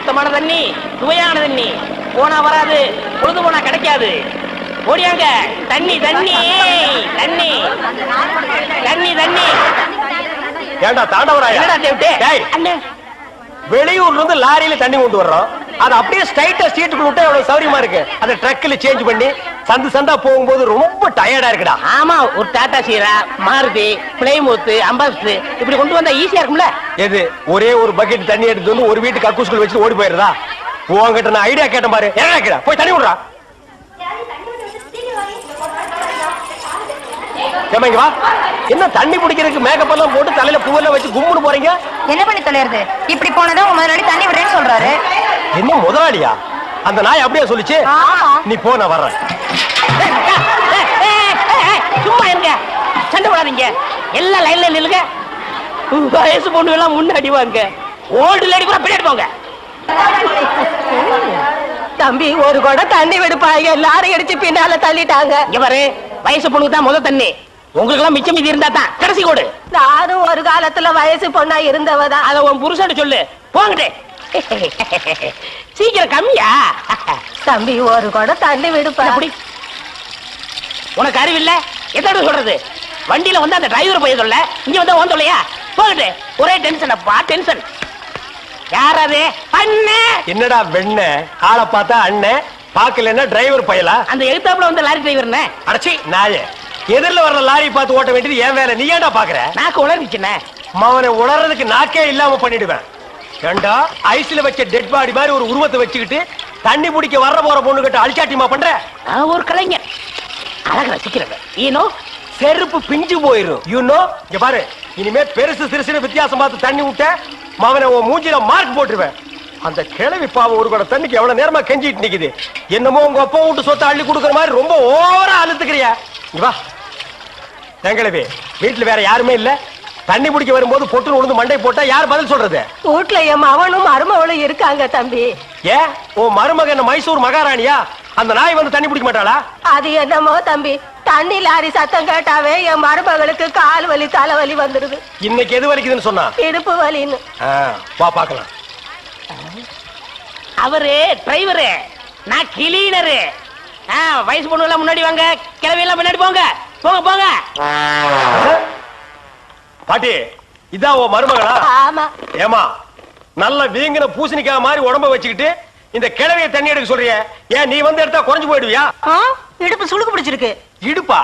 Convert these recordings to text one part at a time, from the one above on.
சுத்தமான தண்ணி, சுவையான தண்ணி. போனா வராது, பொழுது போனா கிடைக்காது. ஓடியாங்க. தண்ணி தண்ணி தண்ணி தண்ணி தண்ணி. ஏண்டா தாண்டவராயா? அண்ணே, வெளியூர்ல இருந்து லாரியில தண்ணி கொண்டு வர்றோம். அது அப்படியே ஸ்ட்ரைட்டா ஸ்ட்ரீட்டுக்குள்ள விட்டா எவ்வளவு சௌரியமா இருக்கு. அதை ட்ரக்ல சேஞ்ச் பண்ணி சந்து சந்தா போகும்போது ரொம்ப டயர்டா இருக்குடா. ஆமா, ஒரு டாடா சீரா, மாருதி, பிளைமூத், அம்பாஸ்டர் இப்படி கொண்டு வந்தா ஈஸியா இருக்கும்ல. எது ஒரே ஒரு பக்கெட் தண்ணி எடுத்து வந்து ஒரு வீட்டுக்கு கக்கூஸ்குள்ள வச்சு ஓடி போயிருதா? உங்ககிட்ட நான் ஐடியா கேட்டேன் பாரு. என்ன கேக்குற? போய் தண்ணி விடுறா. ஏமாங்க வா. என்ன தண்ணி குடிக்கிறதுக்கு மேக்கப் எல்லாம் போட்டு தலையில பூவெல்லாம் வச்சு கும்பிட்டு போறீங்க? என்ன பண்ணி தொலைறது? இப்படி போனதா உங்க முதலாளி தண்ணி விடுறேன்னு சொல்றாரு. என்ன முதலாளியா? அந்த நாய் அப்படியே சொல்லிச்சு. நீ போ, நான் வர்றேன். சும்மா இருங்க, சண்டை போடாதீங்க. எல்லாம் லைன்ல நில்லுங்க. வயசு பொண்ணு எல்லாம் முன்னாடி வாங்க, ஓல்டு லேடி கூட பின்னாடி போங்க. தம்பி, ஒரு கூட தண்ணி விடுப்பாங்க, லாரி அடிச்சு பின்னால தள்ளிட்டாங்க. இங்க பாரு, வயசு பொண்ணுக்கு தான் முதல் தண்ணி. உங்களுக்கு எல்லாம் மிச்சம் மீதி இருந்தா தான் கடைசி கோடு. நானும் ஒரு காலத்துல வயசு பொண்ணா இருந்தவதான். அத உன் புருஷன் சொல்லு. போங்கட்டே. சீக்கிரம் கம்மியா? தம்பி, ஒரு கூட தண்ணி விடுப்பா. உனக்கு அறிவில்ல? எத்தனை சொல்றது? வண்டியில வந்து அந்த டிரைவர் போய் சொல்ல, இங்க வந்து ஓன் சொல்லையா? போகட்டு. ஒரே டென்ஷன் அப்பா, டென்ஷன். யாராவது? அண்ணே. என்னடா வெண்ண? ஆளை பார்த்தா அண்ணன், பாக்கலன்னா டிரைவர் பயலா? அந்த எழுத்தாப்புல வந்து லாரி டிரைவர்னே. அடச்சி நாயே, எதிரில வர்ற லாரி பார்த்து ஓட்ட வேண்டியது ஏன் வேலை? நீ ஏன்டா பாக்குற? நாக்கு உளறிச்சுனே. மவனை உளறதுக்கு நாக்கே இல்லாம பண்ணிடுவேன். ஏண்டா ஐஸ்ல வச்ச டெட் பாடி மாதிரி ஒரு உருவத்தை வச்சுக்கிட்டு தண்ணி பிடிக்க வர்ற போற பொண்ணு கிட்ட அழிச்சாட்டியமா பண்ற? நான் ஒரு கலைஞர், அழக ரசிக்கிறவன். ஈனோ செருப்பு பிஞ்சு போயிரும். யூனோ. இங்க பாரு, இனிமே பெருசு சிறுசுன்னு வித்தியாசம் பார்த்து தண்ணி விட்ட மவனை உன் மூஞ்சில மார்க் போட்டுருவேன். அந்த கிழவி பாவம் ஒரு கூட தண்ணிக்கு எவ்வளவு நேரமா கெஞ்சிட்டு நிக்குது. என்னமோ உங்க அப்பா விட்டு சொத்தை அள்ளி கொடுக்குற மாதிரி ரொம்ப ஓவரா அழுத்துக்கிறியா? இங்க வா. எங்களவே வீட்டுல வேற யாருமே இல்ல. தண்ணி பிடிக்க வரும்போது பொட்டு உழுந்து மண்டை போட்டா யார் பதில் சொல்றது? வீட்டுல என் மவனும் மருமவளும் இருக்காங்க தம்பி. ஏன் உன் மருமக என்ன மைசூர் மகாராணியா? அந்த நாய் வந்து தண்ணி பிடிக்க மாட்டாளா? அது என்னமோ தம்பி, தண்ணி லாரி சத்தம் கேட்டாவே என் மருமகளுக்கு கால் வலி தலைவலி வந்துருது. இன்னைக்கு எது வலிக்குதுன்னு சொன்னா? இடுப்பு வலின்னு. வா பாக்கலாம். அவரு டிரைவரு, நான் கிளீனரு. வயசு பொண்ணு எல்லாம் முன்னாடி வாங்க, கிளவி எல்லாம் முன்னாடி போங்க. போங்க போங்க. பாட்டி, இதான் உன் மருமகளா? ஆமா. ஏமா, நல்ல வீங்கின பூசணிக்காய் மாதிரி உடம்ப வச்சுக்கிட்டு இந்த கிழவிய தண்ணி எடுக்க சொல்றிய? ஏன் நீ வந்து எடுத்தா குறைஞ்சு போயிடுவியா? இடுப்பு சுளுக்கு பிடிச்சிருக்கு. இடுப்பா?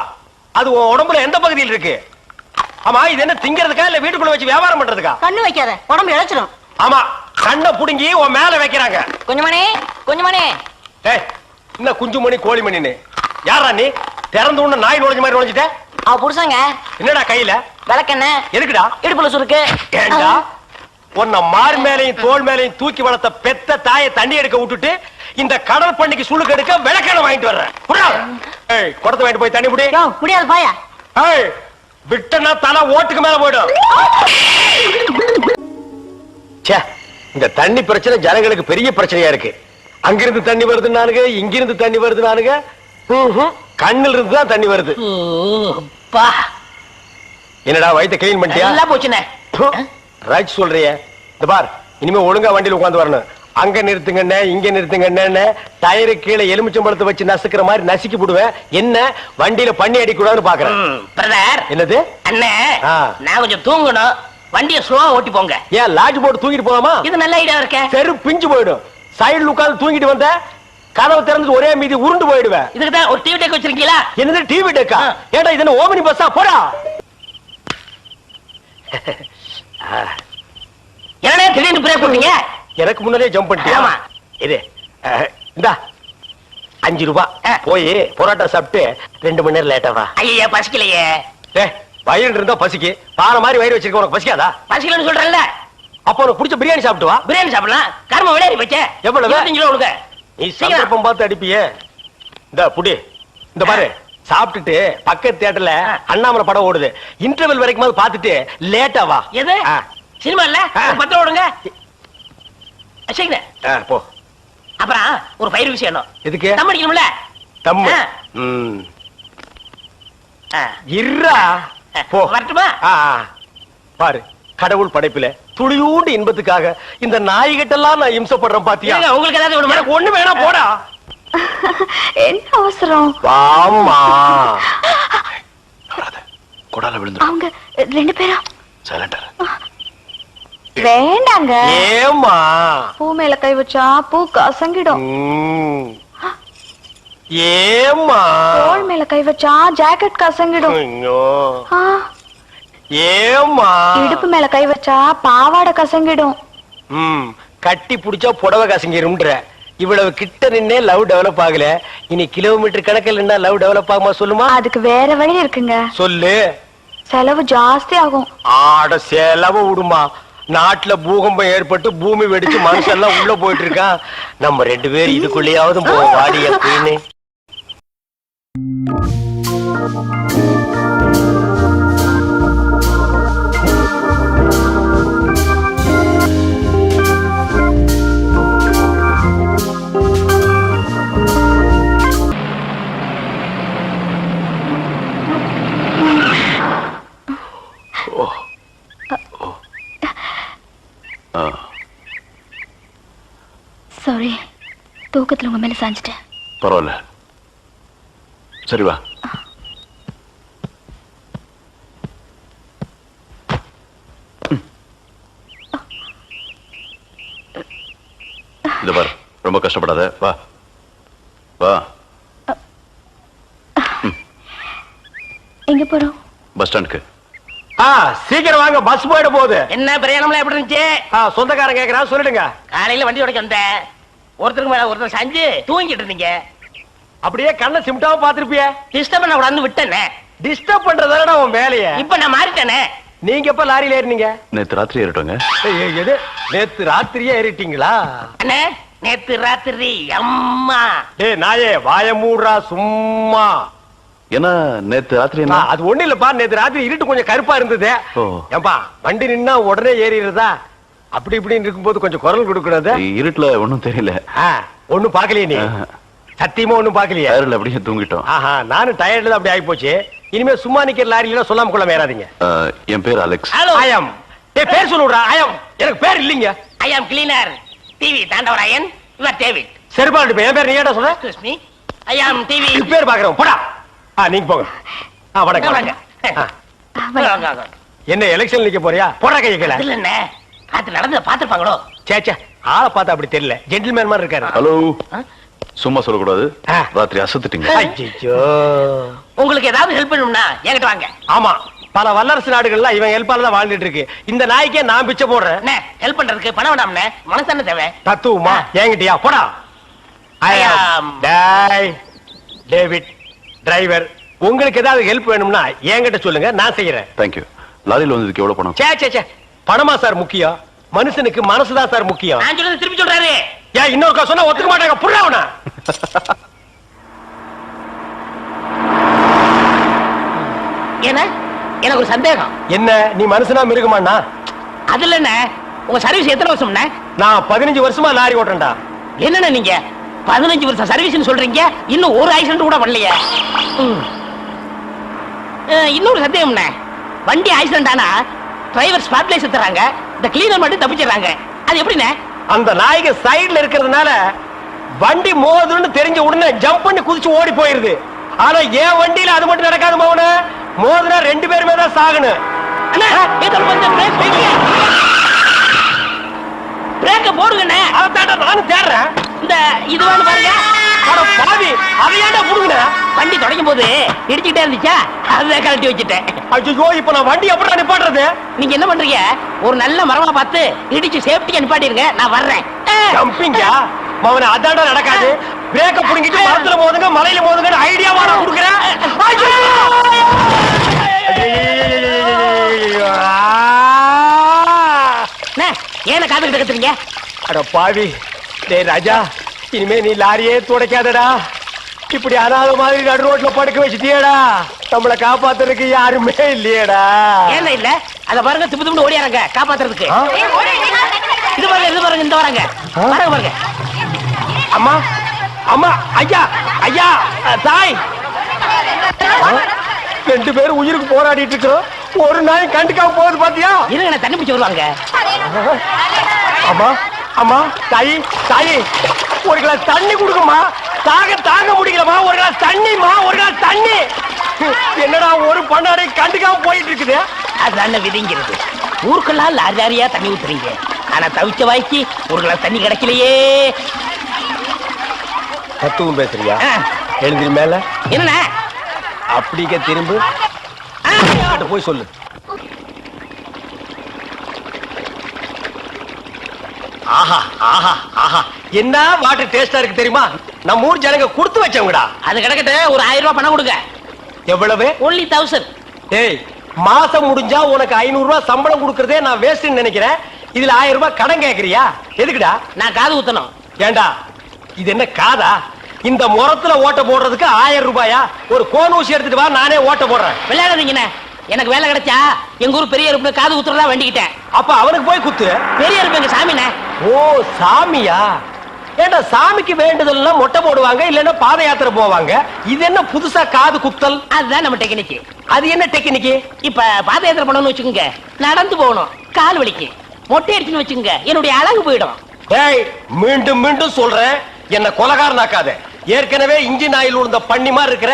அது உன் உடம்புல எந்த பகுதியில் இருக்கு? ஆமா, இது என்ன திங்கிறதுக்கா இல்ல வீட்டுக்குள்ள வச்சு வியாபாரம் பண்றதுக்கா? கண்ணு வைக்காத, உடம்பு இழைச்சிடும். ஆமா, கண்ணை புடுங்கி உன் மேல வைக்கிறாங்க. கொஞ்சமணி கொஞ்சமணி. ஏய், என்ன குஞ்சுமணி கோழிமணின்னு? யாரா நீ? திறந்து உள்ள நாய் நுழைஞ்ச மாதிரி நுழைஞ்சிட்ட? அவ புருஷங்க. என்னடா கையில? விளக்கெண்ண. எதுக்குடா? இடுப்புல சுருக்கு. ஏண்டா உன்னை மார் மேலையும் தோல் மேலையும் தூக்கி வளர்த்த பெத்த தாயை தண்ணி எடுக்க விட்டுட்டு இந்த கடல் பண்ணிக்கு சுளுக்கு எடுக்க விளக்கெண்ண வாங்கிட்டு வர்றேன். குடத்தை வாங்கிட்டு போய் தண்ணி முடி. முடியாது பாயா. விட்டனா தலை ஓட்டுக்கு மேல போயிடும். இந்த தண்ணி பிரச்சனை ஜனங்களுக்கு பெரிய பிரச்சனையா இருக்கு. அங்கிருந்து தண்ணி வருது நானுங்க, இங்கிருந்து தண்ணி வருது நானுங்க. கண்ணில் இருந்து தான் தண்ணி வருது. என்னடா வயித்தை கிளீன் பண்ணிட்டியா? எல்லாம் போச்சுனே. ரைட் சொல்றியே. இந்த பார், இனிமே ஒழுங்கா வண்டியில உட்கார்ந்து வரணும். அங்க நிறுத்துங்கண்ணே, இங்க நிறுத்துங்கண்ணே, டயரு கீழே எலுமிச்சம்பழத்தை வச்சு நசுக்கிற மாதிரி நசுக்கி போடுவேன். என்ன வண்டியில பண்ணி அடிக்கூடாதுன்னு பாக்குறேன். பிரதர். என்னது? அண்ணே, நான் கொஞ்சம் தூங்கணும். வண்டியை ஸ்லோவா ஓட்டி போங்க. ஏன் லாட்ஜ் போட்டு தூங்கிட்டு போலாமா? இது நல்ல ஐடியா இருக்க. செரு பிஞ்சு போயிடும். சைடுல உட்கார்ந்து தூங்கிட்டு வந்த கதவு திறந்து ஒரே மீதி உருண்டு போயிடுவேன். இதுக்கு தான் ஒரு டிவி டெக் வச்சிருக்கீங்களா? என்னது டிவி டெக்கா? ஏடா இது என்ன ஓமினி பஸ்ஸா? போடா. என்னடா திடீர்னு பிரேக் போட்டீங்க? எனக்கு முன்னாடியே ஜம்ப் பண்ணிட்டியா? ஆமா. இது இந்தா 5 ரூபாய். போய் பரோட்டா சாப்பிட்டு 2 மணி நேரம் லேட்டா வா. ஐயா பசிக்கலையே. வயிறு இருந்தா பசிக்கு. பாறை மாதிரி வயிறு வச்சிருக்க உனக்கு பசிக்காதா? பசிக்கலன்னு சொல்றேன்ல. அப்ப உனக்கு பிடிச்ச பிரியாணி சாப்பிட்டு வா. பிரியாணி சாப்பிடலாம். கர்ம விளையாடி போச்சே. எவ்வளவு? 25 கிலோ கொடுங்க. நீ சந்தர்ப்பம் பார்த்து அடிப்பியே. இந்த புடி. இந்த பாரு, சாப்பிட்டுட்டு பக்கத்து தியேட்டர்ல அண்ணாமலை படம் ஓடுது. இன்டர்வல் வரைக்கும் பார்த்துட்டு லேட்டா வா. எது சினிமா இல்ல? 10 ஓடுங்க. சீக்கிரம் போ. அப்புறம் ஒரு பயிர் விஷயம். எதுக்கு? தம் அடிக்கணும்ல. தம்மு. இருடா. போ. வரட்டுமா? பாரு, கடவுள் படைப்பில துளியூண்டு இன்பத்துக்காக இந்த நாய்கிட்டெல்லாம் நான் இம்சப்படுறேன் பாத்தியா? ஏங்க, உங்களுக்கு ஏதாவது வேணுமா? எனக்கு ஒண்ணு வேணாம், போடா. என்ன அவசரம்? வாம்மா. கொடால விழுந்து அவங்க 2 பேரும் சைலண்டா வேண்டாங்க. ஏம்மா? பூ மேல கை வச்சா பூ கசங்கிடும். ஏம்மா? தோள் மேல கை வச்சா ஜாக்கெட் கசங்கிடும். ஐயோ. ஆ, ஏம்மா? இடுப்பு மேல கை வச்சா பாவாடை கசங்கிடும். கட்டி புடிச்சா புடவை கசங்கிரும்ன்ற. இவ்வளவு கிட்ட நின்னே லவ் டெவலப் ஆகல, இனி கிலோமீட்டர் கணக்கில் நின்னா லவ் டெவலப் ஆகுமா சொல்லுமா? அதுக்கு வேற வழி இருக்குங்க. சொல்லு. செலவு ஜாஸ்தி ஆகும். ஆட செலவு விடுமா. நாட்டுல பூகம்பம் ஏற்பட்டு பூமி வெடிச்சு மனுஷன் எல்லாம் உள்ள போயிட்டு இருக்கான். நம்ம 2 பேரும் இதுக்குள்ளேயாவது வாடி அப்படின்னு. சாரி, தூக்கத்துல உங்க மேல சாஞ்சிட்டேன். பரவாயில்ல, சரி வா. இது பாரு, ரொம்ப கஷ்டப்படாத, வா வா. எங்க போறோம்? பஸ் ஸ்டாண்டுக்கு. சீக்கிரம் வாங்க, பஸ் போயிட போகுது. என்ன பிரயாணம்லாம் எப்படி இருந்துச்சு? சொந்தக்காரன் கேக்குறான், சொல்லிடுங்க. காலையில வண்டி உடைக்க வந்தேன். ஒருத்தருக்கு மேல ஒருத்தர் சாஞ்சு தூங்கிட்டு இருந்தீங்க. அப்படியே கண்ணை சிமிட்டாம பாத்துருப்பிய. டிஸ்டர்ப் பண்ண கூடாதுன்னு விட்டேனே. டிஸ்டர்ப் பண்றதானடா உன் வேலைய. இப்ப நான் மாறிட்டேனே. நீங்க எப்ப லாரியில ஏறினீங்க? நேத்து ராத்திரி ஏறிட்டோங்க. எது, நேத்து ராத்திரியே ஏறிட்டீங்களா? அண்ணே, நேத்து ராத்திரி அம்மா. டேய் நாயே, வாய மூடுறா சும்மா. ஏன்னா நேத்து ராத்திரி என்ன? அது ஒண்ணு இல்லப்பா, நேத்து ராத்திரி இருட்டு கொஞ்சம் கருப்பா இருந்தது. ஏன்பா வண்டி நின்னா உடனே ஏறிடுறதா? அப்படி இப்படின்னு இருக்கும்போது கொஞ்சம் குரல் கொடுக்கறது. இருட்டுல ஒண்ணும் தெரியல. ஒண்ணும் பாக்கலையே நீ? சத்தியமா ஒண்ணும் பாக்கலையே? டயர்ல அப்படியே தூங்கிட்டோம். நானும் டயர்ட்ல தான் அப்படி ஆகி போச்சு. இனிமே சும்மா நிக்கிற லாரியில சொல்லாம கொள்ள மேறாதீங்க. என் பேர் அலெக்ஸ். ஐயம். டேய் பேர் சொல்லுடா. ஐயம். எனக்கு பேர் இல்லீங்க. I am cleaner TV Thandavarayan. Your David. சரிபாடு. என் பேர் நீ ஏடா சொல்ற? Excuse me. I am TV. பேர் பாக்குறோம், போடா. நீங்க போங்க. வணக்கம். வாங்க. என்ன எலெக்ஷன் நிக்க போறியா? போடா கைய கீழ. இல்ல அண்ணே, ராத்திரி நடந்து பாத்துப்பாங்களோ? சேச்சே, ஆளை பார்த்தா அப்படி தெரியல. ஜென்டில்மேன் மாதிரி இருக்காரு. ஹலோ, சும்மா சொல்லக்கூடாது. ராத்திரி அசத்துட்டீங்க. ஐயோ. உங்களுக்கு ஏதாவது ஹெல்ப் பண்ணணும்னா என்கிட்ட வாங்க. ஆமா, பல வல்லரசு நாடுகள்ல இவன் ஹெல்ப்பால தான் வாழ்ந்துட்டு இருக்கு. இந்த நாய்க்கே நான் பிச்சை போடுறேன். அண்ணே, ஹெல்ப் பண்றதுக்கு பணம் வேண்டாம்ண்ணே, மனசான தேவை. தத்துவமா என்கிட்டயா? போடா. டேய் டேவிட் டிரைவர், உங்களுக்கு ஏதாவது ஹெல்ப் வேணும்னா என்கிட்ட சொல்லுங்க, நான் செய்யறேன். தேங்க்யூ. லாரியில் வந்ததுக்கு எவ்வளவு பணம்? சே பணமா சார் முக்கியம்? மனுஷனுக்கு மனசுதான் சார் முக்கியம். நான் சொல்றது திருப்பி சொல்றாரு. ஏன் இன்னொருக்கா சொன்னா ஒத்துக்க மாட்டாங்க. புரியவனா? ஏன்னா எனக்கு ஒரு சந்தேகம். என்ன, நீ மனுஷனா மிருகமாண்ணா? அதுல என்ன, உங்க சர்வீஸ் எத்தனை வருஷம்ண்ணே? நான் 15 வருஷமா லாரி ஓட்டுறேன்டா. என்னண்ணே நீங்க 15 வருஷம் சர்வீஸ் சொல்றீங்க, இன்னும் ஒரு ஆக்சிடென்ட் கூட பண்ணலையே. இன்னொரு சந்தேகம்ண்ணே, வண்டி ஆக்சிடென்ட் ஆனா டிரைவர் ஸ்பாட்லைஸ் தராங்க, இந்த கிளீனர் மட்டும் தப்பிச்சிடறாங்க. அது எப்படிண்ணே? அந்த நாய்க்கு சைடுல இருக்கிறதுனால வண்டி மோதுன்னு தெரிஞ்ச உடனே ஜம்ப் பண்ணி குதிச்சு ஓடி போயிருது. ஆனா என் வண்டியில அது மட்டும் நடக்காது மௌன. மோதுனா 2 பேருமே தான் சாகணும். பிரேக்க போடுங்கண்ணே. அதான் நானும் தேடுறேன். இந்த இது வேணும் பாருங்க. பாவி, அதையாண்டா புடுங்க. வண்டி தொடங்கும் போது இடிச்சுக்கிட்டே இருந்துச்சா, அதுதான் கழட்டி வச்சுட்டேன். ஐயோ, இப்ப நான் வண்டி எப்படி நிப்பாட்டுறது? நீங்க என்ன பண்றீங்க, ஒரு நல்ல மரமா பார்த்து இடிச்சு சேஃப்டியா நிப்பாட்டிருங்க, நான் வர்றேன். ஜம்பிங்கா மவன, அதாண்டா நடக்காது. பிரேக்க புடுங்கிட்டு மரத்துல மோதுங்க, மலையில மோதுங்க ஐடியாவா நான் கொடுக்குறேன். ஏன காத்துக்கிட்டு கத்துறீங்க? அட பாவி. டேய் ராஜா, இனிமே நீ லாரியே துடைக்காதடா. இப்படி அனாத மாதிரி நடு ரோட்ல படுக்க வச்சுட்டியடா. நம்மளை காப்பாத்துறதுக்கு யாருமே இல்லையடா. ஏன் இல்ல, அத பாருங்க, திப்பு திப்பு ஓடியாங்க காப்பாத்துறதுக்கு. இது பாருங்க, இது பாருங்க, இந்த வராங்க பாருங்க பாருங்க. அம்மா அம்மா, ஐயா ஐயா, தாய். 2 பேரும் உயிருக்கு போராடிட்டு இருக்கோம். ஒரு நாய் கண்டுக்காம போகுது பாத்தியா? இருங்க நான் தண்ணி பிடிச்சி வருவாங்க. அம்மா அம்மா தாயி தாயி ஒரு கிளாஸ் தண்ணி கொடுக்குமா. தாங்க முடியலமா. ஒரு கிளாஸ் தண்ணிமா. ஒரு கிளாஸ் தண்ணி. என்னடா ஒரு பண்ணாடை கண்டுக்காம போயிட்டு இருக்குது. அதுதான விதிங்கிறது. ஊருக்கெல்லாம் லாரி லாரியா தண்ணி ஊத்துறீங்க. ஆனா தவிச்ச வாய்க்கு ஒரு கிளாஸ் தண்ணி கிடைக்கலையே. தத்துவம் பேசுறியா? எழுந்திரி மேல. என்ன அப்படிக்க திரும்ப போய் சொல்லு. ஆஹா ஆஹா ஆஹா என்ன வாட்டர் டேஸ்டா இருக்கு தெரியுமா? நம்ம ஊர் ஜனங்க கொடுத்து வச்சவங்கடா. அது கிடக்கட்ட ஒரு 1000 ரூபாய் பணம் கொடுங்க. எவ்வளவு? only 1000. ஏய் மாசம் முடிஞ்சா உனக்கு 500 ரூபாய் சம்பளம் கொடுக்கறதே நான் வேஸ்ட்னு நினைக்கிறேன். இதுல 1000 ரூபாய் கடன் கேக்குறியா? எதுக்குடா? நான் காது ஊத்தணும். ஏண்டா இது என்ன காதா? இந்த முறத்துல ஓட்ட போடுறதுக்கு 1000 ரூபாயா? ஒரு கோன் ஊசி எடுத்துட்டு வா, நானே ஓட்ட போடுறேன். விளையாடுறீங்கண்ணே. எனக்கு வேலை கிடைச்சா எங்க ஊர் பெரிய இருப்பு காது குத்துறதா வேண்டிக்கிட்டேன். அப்ப அவனுக்கு போய் குத்து. பெரிய இருப்பு எங்க சாமிண்ணே. ஓ சாமியா? ஏண்டா சாமிக்கு வேண்டுதல்லாம் மொட்டை போடுவாங்க, இல்லன்னா பாத யாத்திரை போவாங்க. இது என்ன புதுசா காது குத்தல்? அதுதான் நம்ம டெக்னிக். அது என்ன டெக்னிக்? இப்ப பாத யாத்திரை பண்ணணும்னு வச்சுக்கோங்க, நடந்து போகணும், கால் வலிக்கு. மொட்டை அடிச்சுன்னு வச்சுக்கோங்க, என்னுடைய அழகு போயிடும். டேய் மீண்டும் மீண்டும் சொல்றேன், என்ன கொலகாரனாக்காத. ஏற்கனவே இன்ஜின் ஆயில் உள்ள பண்ணி மாதிரி இருக்கிற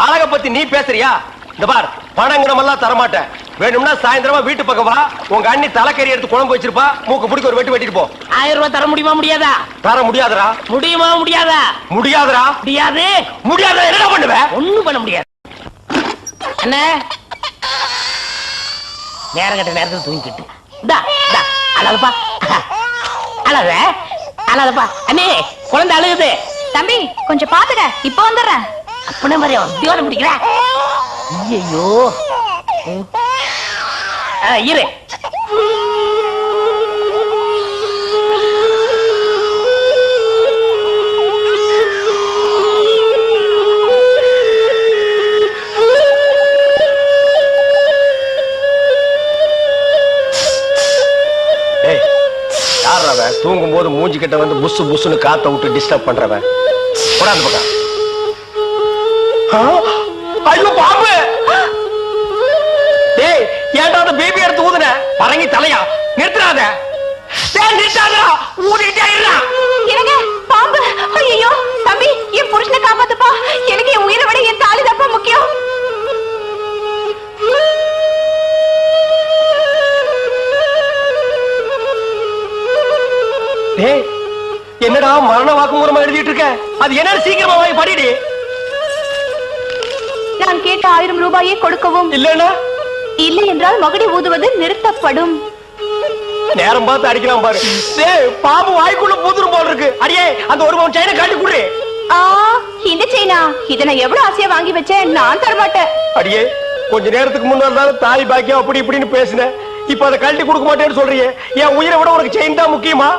அழக பத்தி நீ பேசுறியா? இந்த பார், பணங்கிடம் எல்லாம் தரமாட்டேன். வேணும்னா சாயந்தரமா வீட்டு பக்கம் வா, உங்க அண்ணி தலைக்கறி எடுத்து குழம்பு வச்சிருப்பா, மூக்கு பிடிக்க ஒரு வெட்டு வெட்டிட்டு போ. 1000 ரூபாய் தர முடியுமா முடியாதா? தர முடியாதுடா. முடியுமா முடியாதா? முடியாதுடா. முடியாது. முடியாத என்ன பண்ணுவ? ஒண்ணும் பண்ண முடியாது. என்ன நேரம் கட்ட நேரத்தில் தூங்கிக்கிட்டு அழகப்பா அழகப்பா. அண்ணே குழந்தை அழுகுது. தம்பி கொஞ்சம் பாத்துக்க, இப்ப வந்துடுறேன். அப்படி மாதிரி தீவிரம் பிடிக்கிற. ஐயோ இரு. தூங்கும் போது மூஞ்சி கிட்ட வந்து புசு புசுன்னு காத்த விட்டு டிஸ்டர்ப் பண்றவன். போடாது பக்கம். ஐயோ பாம்பு! டேய் ஏன்டா அந்த பேபி எடுத்து ஊதுன? பரங்கி தலையா? நிறுத்துறாத. டேய் நிறுத்தாதடா, ஊதிட்டே இருடா. எனக்கு பாம்பு. ஐயோ தம்பி, என் புருஷனை காப்பாத்துப்பா. எனக்கு என் உயிரை விட என் தாலி தப்பா முக்கியம். டேய் என்னடா மரண வாக்குமூலமா எழுதிட்டு இருக்க? அது என்ன சீக்கிரமா வாங்கி படிடி. நான் கேட்ட 1000 ரூபாயை கொடுக்கவும், இல்லன்னா இல்லை என்றால் மகுடி ஊதுவது நிறுத்தப்படும். நேரம் பார்த்து அடிக்கலாம் பாரு. டேய் பாம்பு வாய்க்குள்ள பூதுரும் போல இருக்கு. அடியே அந்த ஒரு பவுன் செயினை காட்டி குடு. இந்த செயினா? இத நான் எவ்வளவு ஆசையா வாங்கி வச்சேன், நான் தர மாட்டேன். அடியே கொஞ்ச நேரத்துக்கு முன்னாடி தாய் பாக்கியம் அப்படி இப்படின்னு பேசினேன். இப்ப அதை கழட்டி கொடுக்க மாட்டேன்னு சொல்றியே. என் உயிரை விட உனக்கு செயின் தான் முக்கியமா?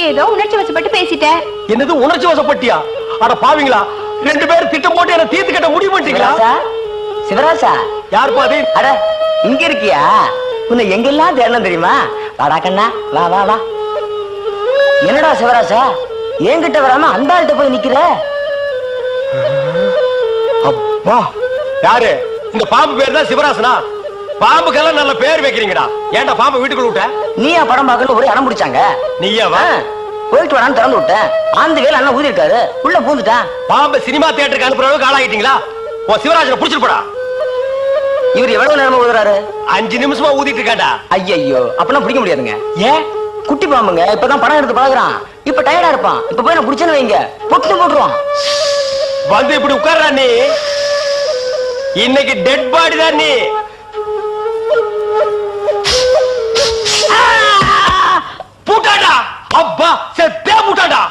ஏதோ உணர்ச்சி வசப்பட்டு பேசிட்டேன். என்னது உணர்ச்சி வசப்பட்டியா? அட பாவீங்களா, 2 பேரும் திட்டம் போட்டு என்ன தீர்த்து கட்ட முடிவு பண்ணிட்டீங்களா? சிவராசா யார் பாதி? அட இங்க இருக்கியா? உன்னை எங்கெல்லாம் தேடணும் தெரியுமா? வாடா கண்ணா, வா வா வா. என்னடா சிவராசா என்கிட்ட வராம அந்த ஆள்கிட்ட போய் நிக்கிற? அப்பா யாரு? இந்த பாம்பு பேர் தான் சிவராசனா? பாம்புக்கெல்லாம் நல்ல பேர் வைக்கிறீங்கடா. ஏன்டா பாம்பு வீட்டுக்குள்ள விட்ட? நீயா படம் பார்க்கணும் ஒரு இடம் பிடிச்சாங்க. நீயாவா? போயிட்டு வரான்னு திறந்து விட்டேன். அந்த வேலை அண்ணன் ஊதி இருக்காரு, உள்ள பூந்துட்டான். பாம்பு சினிமா தியேட்டருக்கு அனுப்புற அளவுக்கு ஆளாயிட்டீங்களா? ஓ சிவராஜனை புடிச்சிட்டு போடா. இவர் எவ்வளவு நேரமா ஊதுறாரு? 5 நிமிஷமா ஊதிட்டு இருக்காண்டா. ஐயோ அப்பெல்லாம் பிடிக்க முடியாதுங்க. ஏன்? குட்டி பாம்புங்க, இப்பதான் படம் எடுத்து பழகுறான். இப்ப டயர்டா இருப்பான். இப்ப போய் நான் பிடிச்சேன்னு வைங்க, பொட்டு போட்டுருவான். வந்து இப்படி உட்கார்றா நீ. இன்னைக்கு டெட் பாடி தான் நீ. பூட்டாடா. அப்பா செத்தே பூட்டாடா.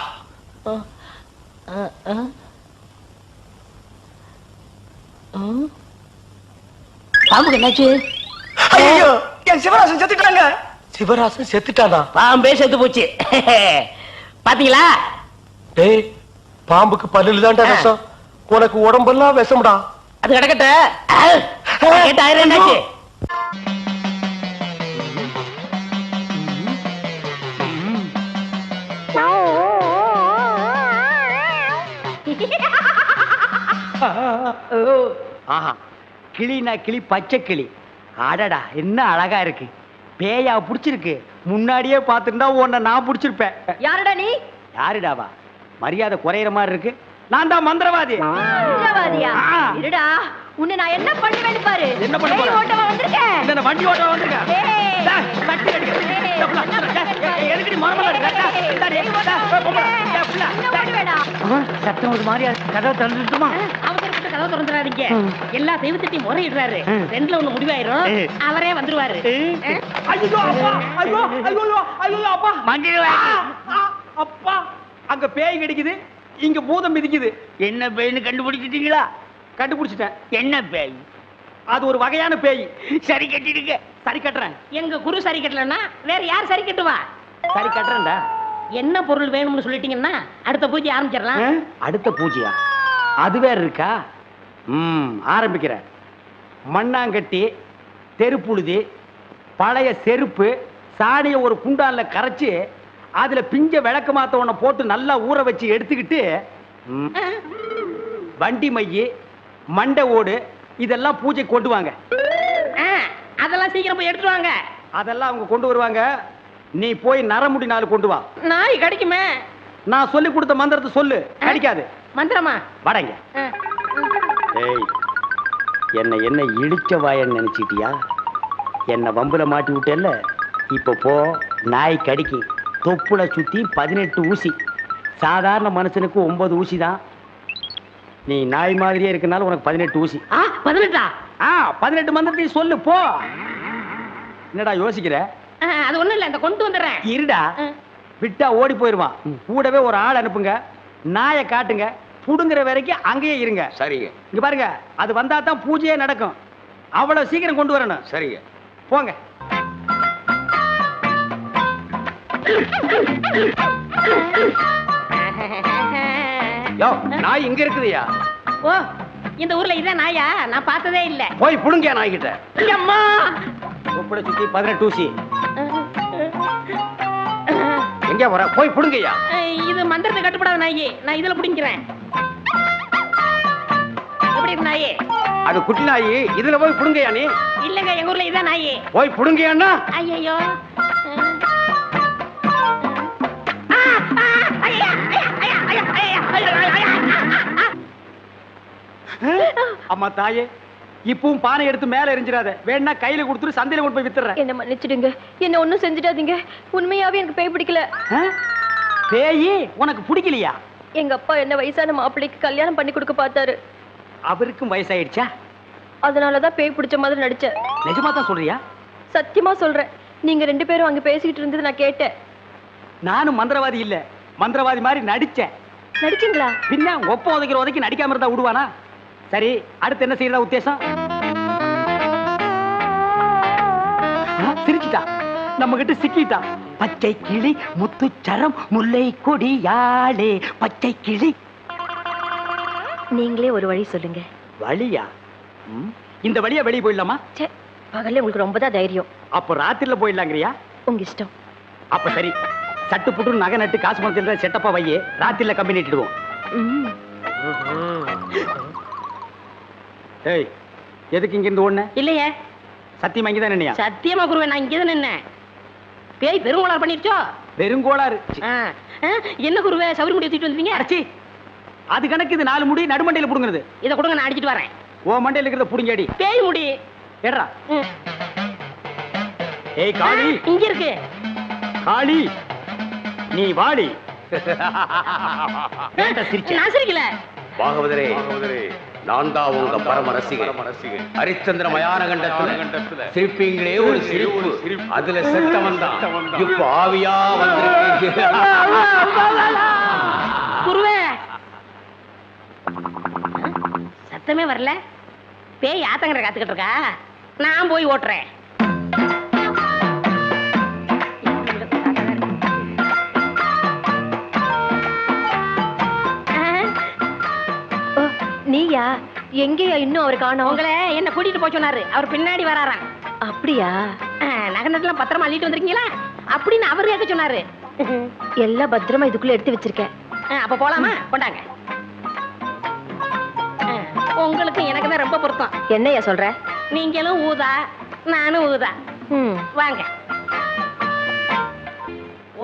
பாம்புக்கு என்னாச்சு? ஐயோ என் சிவராசன் செத்துட்டாங்க. சிவராசன் செத்துட்டானா? பாம்பே செத்து போச்சு. பாத்தீங்களா? டேய் பாம்புக்கு பல்லுல தான்டா விஷம், உனக்கு உடம்பெல்லாம் விஷம்டா. அது கிடக்கட்ட. கேட்ட 1000 என்னாச்சு? ஆஹா கிளினா கிளி, பச்சை கிளி. அடடா என்ன அழகா இருக்கு. பேயா புடிச்சிருக்கு. முன்னாடியே பார்த்திருந்தா உன்னை நான் புடிச்சிருப்பேன். யாருடா நீ? யாருடாவா? மரியாதை குறையிற மாதிரி இருக்கு. நான் தான் மந்திரவாதி. மந்திரவாதியா? இருடா, உன்னை நான் என்ன பண்ணுவேன்னு பாரு. என்ன பண்ண போற? ஓட்டவா வந்திருக்கேன். இந்த வண்டி ஓட்டவா வந்திருக்கேன். ஏய், டேய், கட்டி கட்டி. எதுக்கு நீ மரமல இருக்கா? சத்தம் ஒரு மாதிரியா கதவை திறந்துட்டுமா? அவசரப்பட்டு கதவை திறந்துடாதீங்க. எல்லா தெய்வத்திட்டையும் முறையிடுறாரு. ரெண்டுல ஒண்ணு முடிவாயிரும். அவரே வந்துருவாரு. ஐயோ அப்பா, ஐயோ ஐயோ ஐயோ அப்பா, அப்பா, அங்க பேய் கிடைக்குது, இங்க பூதம் மிதிக்குது. என்ன பேய்னு கண்டுபிடிச்சிட்டீங்களா? கண்டுபிடிச்சிட்டேன். என்ன பேய்? அது ஒரு வகையான பேய். சரி கட்டிடுங்க. சரி கட்டுறேன். எங்க குரு சரி கட்டலன்னா வேற யார் சரி கட்டுவா? சரி கட்டுறேன்டா. என்ன பொருள் வேணும்னு சொல்லிட்டீங்கன்னா அடுத்த பூஜை ஆரம்பிச்சிடலாம். அடுத்த பூஜையா? அது வேற இருக்கா? ஆரம்பிக்கிறேன். மண்ணாங்கட்டி, தெருப்புழுதி, பழைய செருப்பு, சாணிய ஒரு குண்டான்ல கரைச்சு அதுல பிஞ்ச விளக்கு மாத்த ஒண்ண போட்டு நல்லா ஊற வச்சு எடுத்துக்கிட்டு வண்டி மைய, மண்டை ஓடு இதெல்லாம் பூஜை கொண்டு வாங்க. அதெல்லாம் சீக்கிரம் போய் எடுத்துட்டு வாங்க. அதெல்லாம் அவங்க கொண்டு வருவாங்க. நீ போய் நரமுடி 4 கொண்டு வா. நாய் கிடைக்குமே. நான் சொல்லி கொடுத்த மந்திரத்தை சொல்லு. கிடைக்காது. மந்திரமா? வடங்க. ஏய், என்ன இடிச்ச வாயன்னு நினைச்சிட்டியா? என்ன வம்புல மாட்டி விட்டேல்ல, இப்ப போ. நாய் கடிக்கு. தொப்புல சுத்தி 18 ஊசி. சாதாரண மனுஷனுக்கு 9 ஊசி தான். நீ நாய் மாதிரியே இருக்கனால உனக்கு 18 ஊசி. 18? 18 மந்திரத்தையும் சொல்லு போ. என்னடா யோசிக்கிற? அது ஒண்ணும் இல்ல, இந்த கொண்டு வந்துடுறேன். இருடா, விட்டா ஓடி போயிருவான். கூடவே ஒரு ஆள் அனுப்புங்க. நாயை காட்டுங்க. புடுங்குற வரைக்கும் அங்கேயே இருங்க. சரிங்க. இங்க பாருங்க, அது வந்தா தான் பூஜையே நடக்கும். அவ்வளவு சீக்கிரம் கொண்டு வரணும். சரிங்க. போங்க. யோ, நாய் இங்க இருக்குதுயா. ஓ, இந்த ஊர்ல இதான் நாயா? நான் பார்த்ததே இல்ல. போய் புடுங்க நாய்கிட்ட. அம்மா, தொப்புல சுத்தி 18 ஊசி. எங்க வர? போய் புடுங்கய்யா. இது மந்திரத்தை கட்டுப்படாத நாயி. நான் இதுல புடிங்கிறேன். எப்படி இருக்கு நாயி? அது குட்டி நாயி. இதுல போய் புடுங்கய்யா நீ. இல்லங்க, எங்க ஊர்ல இதான் நாயி. போய் புடுங்கய்யான்னா. ஐயோ, அம்மா தாயே, இப்பவும் பானை எடுத்து மேல எரிஞ்சிடாத. வேணா கையில கொடுத்துட்டு சந்தையில கொண்டு போய் வித்துறேன். என்ன மன்னிச்சிடுங்க. என்ன ஒண்ணும் செஞ்சிடாதீங்க. உண்மையாவே எனக்கு பேய் பிடிக்கல. பேயி உனக்கு பிடிக்கலையா? எங்க அப்பா என்ன வயசான மாப்பிள்ளைக்கு கல்யாணம் பண்ணி கொடுக்க பார்த்தாரு. அவருக்கும் வயசாயிடுச்சா? அதனாலதான் பேய் பிடிச்ச மாதிரி நடிச்சேன். நிஜமா தான் சொல்றியா? சத்தியமா சொல்றேன். நீங்க 2 பேரும் அங்க பேசிக்கிட்டு இருந்தது நான் கேட்டேன். நானும் மந்திரவாதி இல்ல, மந்திரவாதி மாதிரி நடிச்சேன். நடிச்சீங்களா? பின்ன ஒப்ப உதைக்கிற உதைக்கு நடிக்காம இருந்தா விடுவானா? சரி, அடுத்து என்ன செய்யறதா உத்தேசம்? சிரிச்சிட்டா, நம்ம கிட்ட சிக்கிட்டா. பச்சை கிளி முத்துச்சரம் முல்லை கொடியாளே பச்சை கிளி. நீங்களே ஒரு வழி சொல்லுங்க. வழியா? இந்த வழியா வெளியே போயிடலாமா? பகல்ல உங்களுக்கு ரொம்ப தான் தைரியம். அப்போ ராத்திரில போயிடலாங்கிறியா? உங்க இஷ்டம். அப்ப சரி, சட்டு புட்டு நகை நட்டு காசு பணத்தில் செட்டப்பா வையே. ராத்திரில கம்பி நட்டுடுவோம். ஏய், எதுக்கு இங்க இருந்து ஓடுன? இல்லையே. சத்தியமா இங்கதான் நின்னையா? சத்தியமா குருவே, நான் இங்கதான் நின்னேன். பேய் பெருங்கோளாறு பண்ணிருச்சோ? பெருங்கோளாறு? என்ன குருவே, சவுரி முடி தூக்கிட்டு வந்தீங்க? அடச்சி, அது கணக்கு. இது 4 முடி நடுமண்டையில புடுங்குறது. இதை கொடுங்க, நான் அடிச்சிட்டு வரேன். ஓ மண்டையில இருக்கிறத புடுங்கடி. பேய் முடி ஏடா. ஏய் காளி, இங்க இருக்கு. காளி, நீ வாடி. நான் சிரிக்கல. பாகவதரே, நான் தான் உங்க பரம ரசிகர். ஹரிச்சந்திர மயான கண்டத்துல சிரிப்பீங்களே ஒரு சிரிப்பு. அதுல செத்தவன் தான் இப்ப ஆவியா வந்திருக்கீங்க. குருவே, சத்தமே வரல. பேய் ஆத்தங்கரை காத்துக்கிட்டு இருக்கா. நான் போய் ஓட்டுறேன். நீயா? எங்கேயா இன்னும் அவர் காணோம்? உங்களை என்ன கூட்டிட்டு போய் சொன்னாரு. அவர் பின்னாடி வராராம். அப்படியா? நகை நட்டுலாம் பத்திரமா அள்ளிட்டு வந்திருக்கீங்களா அப்படின்னு அவர் கேட்க சொன்னாரு. எல்லாம் பத்திரமா இதுக்குள்ள எடுத்து வச்சிருக்கேன். அப்ப போலாமா? கொண்டாங்க. உங்களுக்கு எனக்கு தான் ரொம்ப பொருத்தம். என்னையா சொல்ற? நீங்களும் ஊதா, நானும் ஊதான். வாங்க.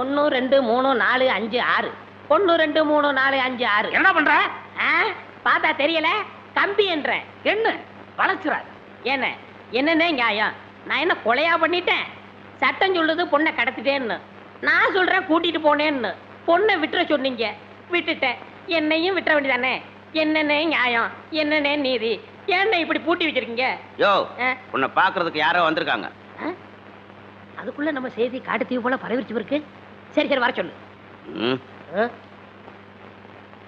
1 2 3 4 5 6. 1 2 3 4 5 6. என்ன பண்ற? பார்த்தா தெரியல. கம்பி என்ற என்ன வளச்சுறாரு. என்னன்னே நியாயம்? நான் என்ன கொலையா பண்ணிட்டேன்? சட்டம் சொல்லுது பொண்ணை கடத்திட்டேன்னு. நான் சொல்றேன் கூட்டிட்டு போனேன்னு. பொண்ணை விட்டுற சொன்னீங்க, விட்டுட்டேன். என்னையும் விட்டுற வேண்டியதானே? என்னன்னே நியாயம்? என்னன்னே நீதி? என்ன இப்படி பூட்டி வச்சிருக்கீங்க? யோ, உன்னை பாக்குறதுக்கு யாரோ வந்திருக்காங்க. அதுக்குள்ள நம்ம செய்தி காட்டுத்தீவு போல பரவிச்சு இருக்கு. சரி சரி, வர சொல்லு.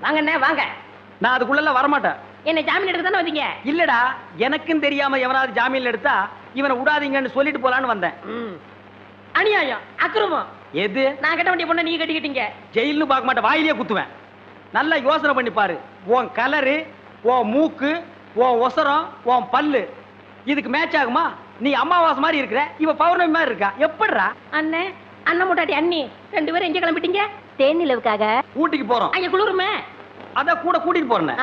வாங்கண்ணே வாங்க. நான் அதுக்குள்ள வரமாட்டேன். என்ன ஜாமீன் எடுக்க தானே வந்தீங்க? இல்லடா, எனக்கும் தெரியாம எவனாவது ஜாமீன்ல எடுத்தா இவனை விடாதீங்கன்னு சொல்லிட்டு போலான்னு வந்தேன். அநியாயம், அக்கிரமம். எது? நான் கட்ட வேண்டிய பொண்ணை நீங்க கட்டிக்கிட்டீங்க. ஜெயில்னு பார்க்க மாட்டேன், வாயிலேயே குத்துவேன். நல்லா யோசனை பண்ணி பாரு. உன் கலரு, உன் மூக்கு, உன் ஒசரம், உன் பல்லு இதுக்கு மேட்ச் ஆகுமா? நீ அம்மாவாசை மாதிரி இருக்கிற, இவ பௌர்ணமி மாதிரி இருக்கா. எப்படிரா? அண்ணே, அண்ணன் முட்டாட்டி அண்ணி 2 பேரும் எங்க கிளம்பிட்டீங்க? தேனிலவுக்காக. ஊட்டிக்கு போறோம். அங்க குளிருமே, அதான் கூட கூட்டிட்டு போறேன்.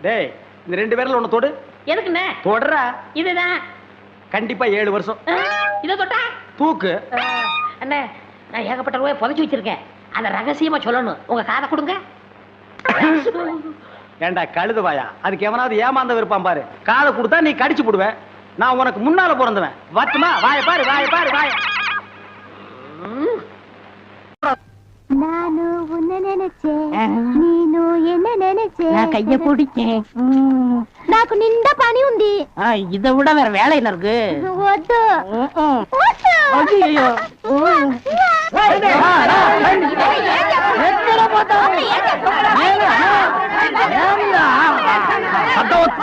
டேய், இந்த 2 பேர்ல ஒண்ணு தொடு. எதுக்குண்ணே? தொடரா. இதுதான் கண்டிப்பா 7 வருஷம். இத தொட்டா தூக்கு. அண்ணே, நான் ஏகப்பட்ட ரூபாய் புதைச்சு வச்சிருக்கேன். அத ரகசியமா சொல்லணும். உங்க காதை கொடுங்க. ஏண்டா கழுதுவாயா, அதுக்கு எவனாவது ஏமாந்த விருப்பான் பாரு. காதை கொடுத்தா நீ கடிச்சு போடுவ. நான் உனக்கு முன்னால பிறந்தவன். வட்டுமா? வாய பாரு, வாய பாரு, வாய. நானு உன்னை நினைச்சேன், நீனு என்ன நினைச்சே. நான் கைய பிடிச்சேன். నాకు నిండా పని ఉంది. இதை விட வேற வேலை என்ன இருக்கு? వద్దు. ஐயோ,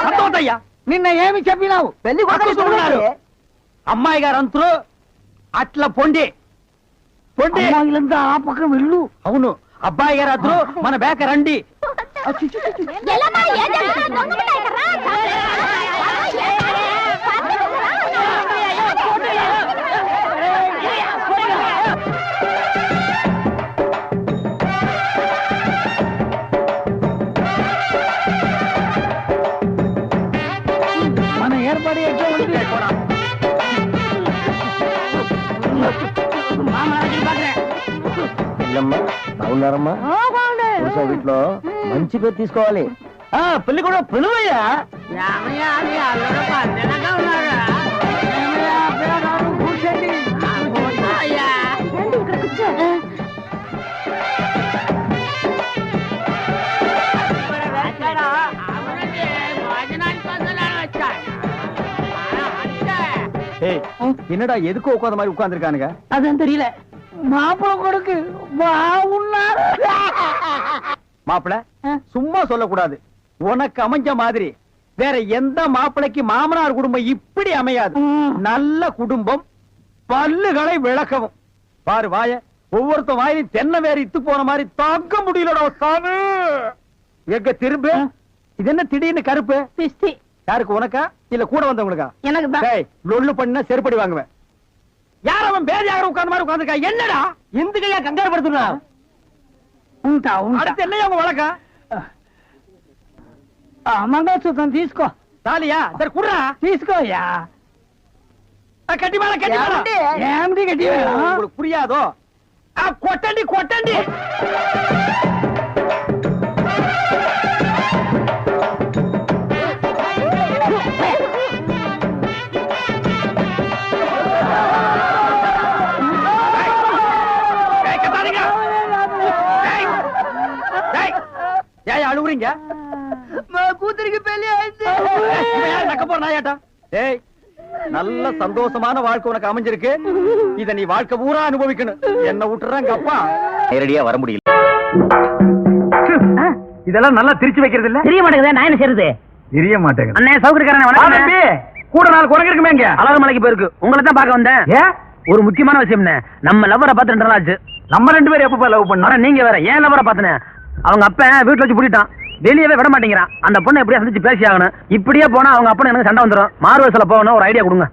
సంతోషయ్యా, నిన్న ఏమి చెప్పినావు? పెళ్లి కొడుకున్నారు. అమ్మాయి గారు అంతరు అట్లా పొండి పొండి ఆ పక్కన వెళ్ళు. అవును, అబ్బాయి గారు అద్దరు మన బేక రండి. మన ఏర్పాటు ఎట్లా ఉంది? బాగున్నారమ్మా? వీటిలో మంచి పేరు తీసుకోవాలి. పెళ్లి కూడా పిలువయ్యా. என்னடா எதுக்கு உட்காந்த மாதிரி உட்கார்ந்துருக்கானுங்க? அதான் தெரியல. மாப்பிள கொடுக்கு பாவுன்னாரு. மாப்பிள சும்மா சொல்லக்கூடாது. உனக்கு அமைஞ்ச மாதிரி வேற எந்த மாப்பிளைக்கு மாமனார் குடும்பம் இப்படி அமையாது. நல்ல குடும்பம், பல்லுகளை விளக்கவும். பாரு வாய, ஒவ்வொருத்த வாயிலும் தென்னை வேற இத்து போன மாதிரி தாக்க முடியலடா சாமி. எங்க திரும்ப இது என்ன திடீர்னு கருப்பு? பிஸ்தி. யாருக்கு? உனக்கா இல்ல கூட வந்தவங்களுக்கா? எனக்கு தான். லொல்லு பண்ணா செருப்படி வாங்குவேன். யார் அவன் பேதியாக உட்கார்ந்த மாதிரி உட்கார்ந்துருக்கா? என்னடா இந்த கையா கங்காரு படுத்துனா? அடுத்து என்ன அவங்க வழக்கா? మంగళసూత్రం తీసుకో. తాలియా సరే కుర్రా తీసుకోయా. కట్టి మేళ కట్టి మేళ ఏమిటి కట్టి మేళ? உங்களுக்கு புரியாதோ? కొట్టండి కొట్టండి. ஏன் அழுவுறீங்க? கூத்துருக்கு பெரிய நக்க போற நாயாட்டா. ஏய், நல்ல சந்தோஷமான வாழ்க்கை உனக்கு அமைஞ்சிருக்கு. இத நீ வாழ்க்கை பூரா அனுபவிக்கணும். என்ன விட்டுறாங்க அப்பா. நேரடியா வர முடியல. இதெல்லாம் நல்லா திருச்சி வைக்கிறது இல்ல? தெரிய மாட்டேங்குது. நான் என்ன செய்யறது? தெரிய மாட்டேங்குது. அண்ணே சௌகரியக்காரன் கூட 4 குரங்கு இருக்குமேங்க. அழகு மலைக்கு போயிருக்கு. உங்களை தான் பார்க்க வந்தேன். ஏன்? ஒரு முக்கியமான விஷயம். நம்ம லவ்வரை பார்த்து 2 நாள் ஆச்சு. நம்ம 2 பேரும் எப்ப லவ் பண்ணோம்? நீங்க வேற. ஏன் லவ்வரை பார்த்தனே? அவங்க அப்ப வீட்டுல வச்சு பூட்டிட்டான். வெளியவே விட மாட்டேங்கிறான். அந்த பொண்ணை எப்படியா சந்திச்சு பேசி ஆகணும். இப்படியே போனா அவங்க அப்பா எனக்கு சண்டை வந்துடும். மாறு வயசுல போகணும். ஒரு ஐடியா கொடுங்க.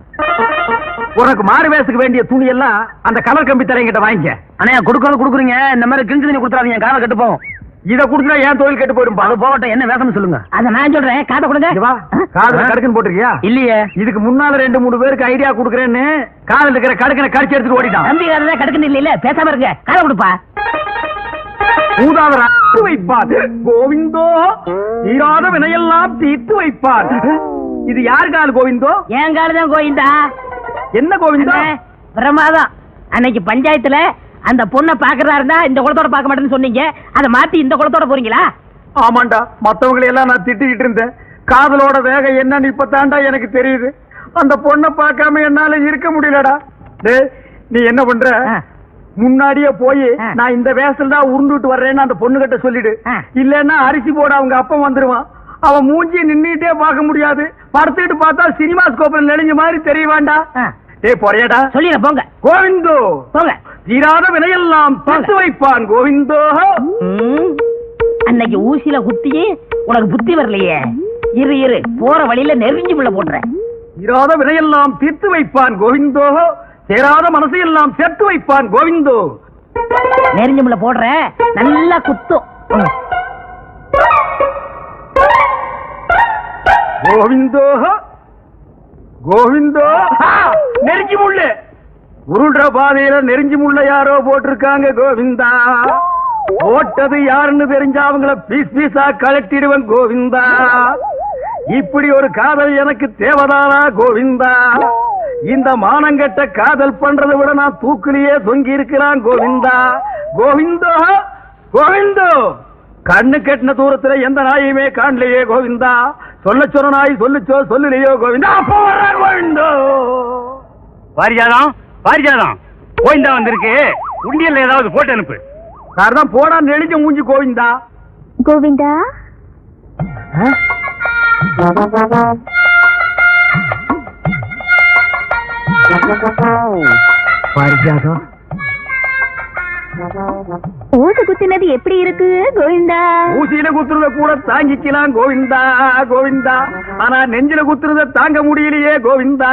உனக்கு மாறு வேஷத்துக்கு வேண்டிய துணி எல்லாம் அந்த கலர் கம்பி தரையங்கிட்ட வாங்கிக்க. அண்ணா கொடுக்கறது கொடுக்குறீங்க. இந்த மாதிரி கிழிஞ்சு தண்ணி கொடுத்துறாதீங்க. காலை கட்டு போகும். இத குடுத்தா ஏன் தொழில் கெட்டு போயிடும். அது போகட்டும், என்ன வேகம்னு சொல்லுங்க. அத நான் சொல்றேன், காதை கொடுங்க. வா, காதுல கடுக்குன்னு போட்டிருக்கியா? இல்லையே. இதுக்கு முன்னால 2-3 பேருக்கு ஐடியா குடுக்கறேன்னு காதுல இருக்கிற கடுக்கனை கடிச்சு எடுத்துட்டு ஓடிட்டான். தம்பி காதுல கடுக்குன்னு இல்ல, பேசாம இருங்க, காதை கொடுப்பா. ஊதாவரா வைப்பார் கோவிந்தோ, தீராத வினையெல்லாம் தீர்த்து வைப்பார். இது யார் கால் கோவிந்தோ? என் காலுதான் கோவிந்தா. என்ன கோவிந்தா? பிரமாதம். அன்னைக்கு பஞ்சாயத்துல அந்த பொண்ணை பாக்குறதா இருந்தா இந்த குளத்தோட பார்க்க மாட்டேன்னு சொன்னீங்க, அதை மாத்தி இந்த குளத்தோட போறீங்களா? ஆமாண்டா, மத்தவங்களை எல்லாம் நான் திட்டிக்கிட்டு இருந்தேன். காதலோட வேகம் என்னன்னு இப்பதான்டா எனக்கு தெரியுது. அந்த பொண்ணை பார்க்காம என்னால இருக்க முடியலடா. டேய், நீ என்ன பண்ற? முன்னாடியே போய் நான் இந்த வேஷத்துல தான் உருண்டுட்டு வர்றேன்னு அந்த பொண்ணு கிட்ட சொல்லிடு. இல்லன்னா அரிசி போட அவங்க அப்பா வந்துருவான். அவன் மூஞ்சி நின்னுட்டே பார்க்க முடியாது. படுத்துட்டு பார்த்தா சினிமா ஸ்கோப்ல நெளிஞ்ச மாதிரி தெரிய வேண்டாம். டேய் போறியாடா? சொல்லிட போங்க. கோவிந்தோ போங்க. தீராத வினையெல்லாம் தீர்த்து வைப்பான் கோவிந்தோ. அன்னைக்கு ஊசியில குத்தியே உனக்கு புத்தி வரலையே. இரு இரு, போற வழியில நெருங்கி உள்ள போடுறேன். தீராத வினையெல்லாம் தீர்த்து வைப்பான் கோவிந்தோ, சேராத மனசையெல்லாம் சேர்த்து வைப்பான் கோவிந்தோ. நெருங்கி உள்ள போடுறேன், நல்லா குத்தும். கோவிந்தோ கோவிந்தோ. நெருஞ்சி முள்ளு உருள்ற பாதையில நெருஞ்சி முள்ள யாரோ போட்டிருக்காங்க கோவிந்தா. போட்டது யாருன்னு தெரிஞ்சா அவங்கள பீஸ் பீஸா கலட்டிடுவன் கோவிந்தா. இப்படி ஒரு காதல் எனக்கு தேவதானா கோவிந்தா? இந்த மானங்கட்ட காதல் பண்றதை விட நான் தூக்கிலேயே தொங்கி இருக்கிறான் கோவிந்தா. கோவிந்தோ கோவிந்தோ. கண்ணு கெட்டின தூரத்துல எந்த நாயுமே காணலையே கோவிந்தா. சொல்ல சொன்ன நாய் சொல்லுச்சோ சொல்லலையோ கோவிந்தா. அப்ப வர்றான் கோவிந்தோ. பாரிஜாதம், பாரிஜாதம், கோவிந்தா வந்திருக்கு. உண்டியல்ல ஏதாவது போட்டு அனுப்பு. சார்தான் போடா நெளிஞ்ச மூஞ்சி கோவிந்தா. கோவிந்தா, பாரிஜாதம், ஊசி குத்தினது எப்படி இருக்கு கோவிந்தா? ஊசியில குத்துறத கூட தாங்கிக்கலாம் கோவிந்தா கோவிந்தா. ஆனா நெஞ்சில குத்துறத தாங்க முடியலையே கோவிந்தா.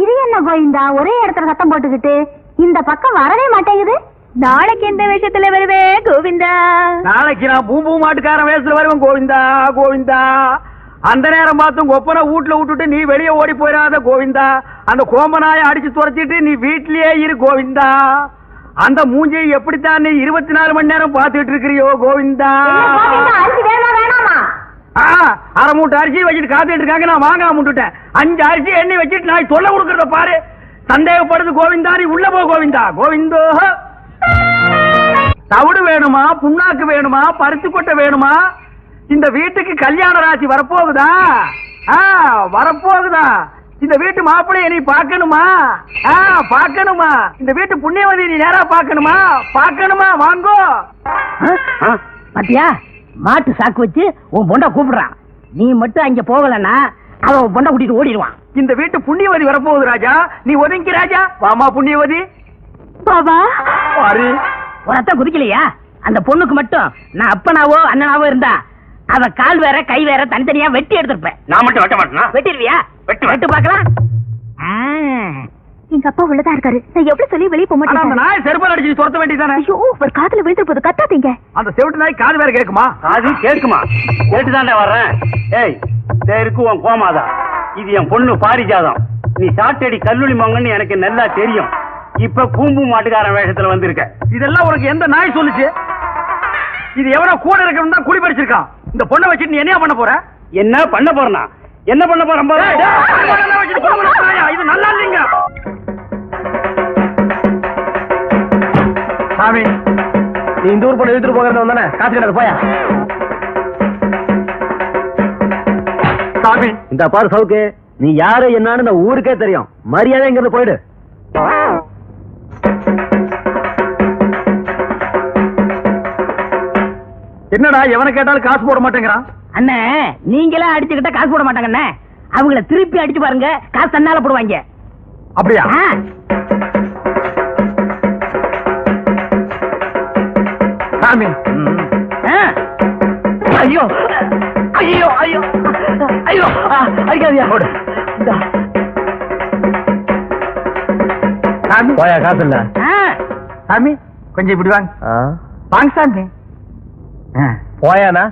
இது என்ன கோவிந்தா, ஒரே இடத்துல சத்தம் போட்டுக்கிட்டு இந்த பக்கம் வரவே மாட்டேங்குது? நாளைக்கு எந்த வேஷத்துல வருவே கோவிந்தா? நாளைக்கு நான் பூம்பூ மாட்டுக்காரன் வேஷத்துல வருவேன் கோவிந்தா கோவிந்தா. அந்த நேரம் பார்த்தும் கொப்பனை வீட்டுல விட்டுட்டு நீ வெளியே ஓடி போயிடாத கோவிந்தா. அந்த கோம்பனாய அடிச்சு துரைச்சிட்டு நீ வீட்லயே இரு கோவிந்தா. அந்த மூஞ்சியை எப்படித்தான் நீ 24 மணி நேரம் பார்த்துட்டு இருக்கிறியோ கோவிந்தா. அரை மூட்டை அரிசி வச்சுட்டு காத்துட்டு இருக்காங்க. நான் வாங்க முட்டுட்டேன். 5 அரிசி எண்ணெய் வச்சுட்டு நான் சொல்ல கொடுக்கறத பாரு. சந்தேகப்படுது கோவிந்தா, நீ உள்ள போ கோவிந்தா. கோவிந்தோ. தவிடு வேணுமா, புண்ணாக்கு வேணுமா, பருத்தி கொட்டை வேணுமா? இந்த வீட்டுக்கு கல்யாண ராசி வரப்போகுதா? வரப்போகுதா? இந்த வீட்டு மாப்பிள்ளைய நீ பாக்கணுமா? பாக்கணுமா? இந்த வீட்டு புண்ணியவதி நீ நேரா பாக்கணுமா? பாக்கணுமா? வாங்கோ. பாத்தியா, மாட்டு சாக்கு வச்சு உன் பொண்டை கூப்பிடுறான். நீ மட்டும் அங்க போகலன்னா அவன் உன் பொண்டை கூட்டிட்டு ஓடிடுவான். இந்த வீட்டு புண்ணியவதி வரப்போகுது ராஜா. நீ ஒதுங்கி ராஜா. வாமா புண்ணியவதி. பாபா, பாரு, ரத்தம் குதிக்கலையா? அந்த பொண்ணுக்கு மட்டும் நான் அப்பனாவோ அண்ணனாவோ இருந்தா அவ கால் வேற கை வேற தனித்தனியா வெட்டி எடுத்திருப்பேன். நான் மட்டும் வெட்ட மாட்டேனா? வெட்டிடுவியா? வெட்டு வெட்டு பாக்கலாம். எங்க அப்பா உள்ளதா இருக்காரு. நான் எவ்வளவு சொல்லி வெளியே போக அந்த மாட்டேன். நாய் செருப்பால் அடிச்சு துரத்த வேண்டியதானே? ஐயோ, ஒரு காதுல விழுந்து போது கத்தாதீங்க. அந்த செவிட்டு நாய் காது வேற கேட்குமா? அது கேட்குமா? கேட்டுதான்டா வர்றேன். ஏய், இருக்கு உன் கோமாதா. இது என் பொண்ணு பாரிஜாதம். நீ சாட்டடி கல்லூரி மங்கன்னு எனக்கு நல்லா தெரியும். இப்ப பூம்பு மாட்டுக்காரன் வேஷத்துல வந்திருக்க. இதெல்லாம் உனக்கு எந்த நாய் சொல்லுச்சு? இது எவனோ கூட இருக்கணும் தான் குடி பறிச்சிருக்கான். இந்த பொண்ணை வச்சுட்டு நீ என்ன பண்ண போற? என்ன பண்ண போறனா? என்ன பண்ண போறேன் பாரு. இது நல்லா இல்லைங்க சாமி. நீ இந்த ஊர் பொண்ணு இழுத்துட்டு போகிறது தானே? காசு கிடக்கு போயா சாமி. இந்த பாரு சவுக்கு, நீ யாரு என்னன்னு இந்த ஊருக்கே தெரியும். மரியாதை இங்கிருந்து போயிடு. என்னடா எவனை கேட்டாலும் காசு போட மாட்டேங்கிறான்? அண்ணே, நீங்களே அடிச்சுக்கிட்ட காசு போட மாட்டாங்க அண்ணே. அவங்கள திருப்பி அடிச்சு பாருங்க, காசு தன்னால போடுவாங்க. அப்படியா? சாமி. ஐயோ ஐயோ ஐயோ ஐயோ, அடிக்காதியா. சாமி போயா, காசு இல்ல. சாமி கொஞ்சம் இப்படி வாங்க. வாங்க சாமி. போயானா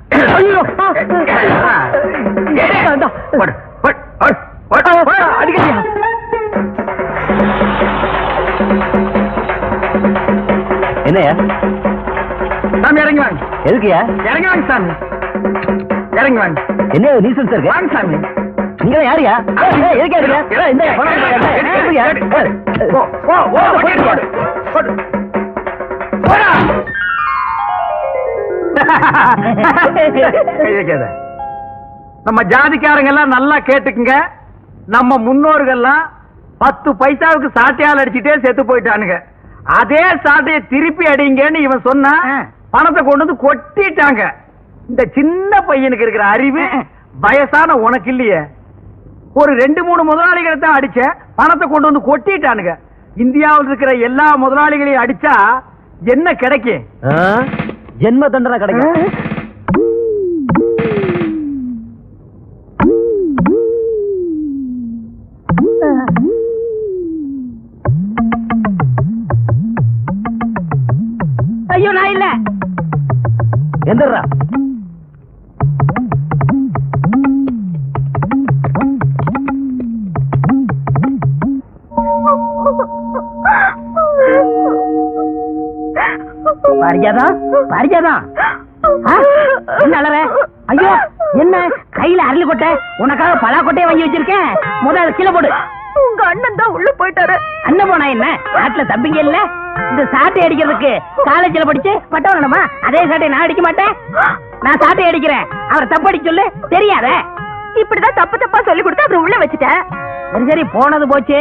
என்னையா சாமி இறங்கி வாங்க. எதுக்குயா இறங்கி வாங்க சாமி, இறங்கி வாங்க. என்ன நீசன்ஸ் இருக்கு? வாங்க சாமி. நீங்க யாரியா? எதுக்கு யாருங்க? இந்த நம்ம ஜாதிக்காரங்க எல்லாம் நல்லா கேட்டுக்குங்க. நம்ம முன்னோர்கள்லாம் 10 பைசாவுக்கு சாட்டையால் அடிச்சுட்டே செத்து போயிட்டானுங்க. அதே சாட்டையை திருப்பி அடிங்கன்னு இவன் சொன்னா பணத்தை கொண்டு வந்து கொட்டிட்டாங்க. இந்த சின்ன பையனுக்கு இருக்கிற அறிவு வயசான உனக்கு இல்லையே. ஒரு 2-3 முதலாளிகளை தான் அடிச்ச, பணத்தை கொண்டு வந்து கொட்டிட்டானுங்க. இந்தியாவில் இருக்கிற எல்லா முதலாளிகளையும் அடிச்சா என்ன கிடைக்கும்? ஜென்ம தண்டனை கிடைக்கும். ஐயோ நான் இல்ல. எந்திரா. பாரிஜாதா, பாரிஜாதா, என்ன அலற? ஐயோ என்ன கையில அரளி கொட்டை, உனக்காக பலா கொட்டையை வாங்கி வச்சிருக்கேன். முதல்ல கீழே போடு. உங்க அண்ணன் தான் உள்ள போயிட்டாரு. அண்ணன் போனா என்ன? நாட்டுல தம்பிங்க இல்ல? இந்த சாட்டை அடிக்கிறதுக்கு காலேஜ்ல படிச்சு பட்டம் வேணுமா? அதே சாட்டை நான் அடிக்க மாட்டேன். நான் சாட்டை அடிக்கிறேன், அவர் தப்பு அடிக்க சொல்லு. தெரியாத இப்படிதான் தப்பு தப்பா சொல்லி கொடுத்து அப்புறம் உள்ள வச்சுட்டேன். சரி சரி, போனது போச்சு.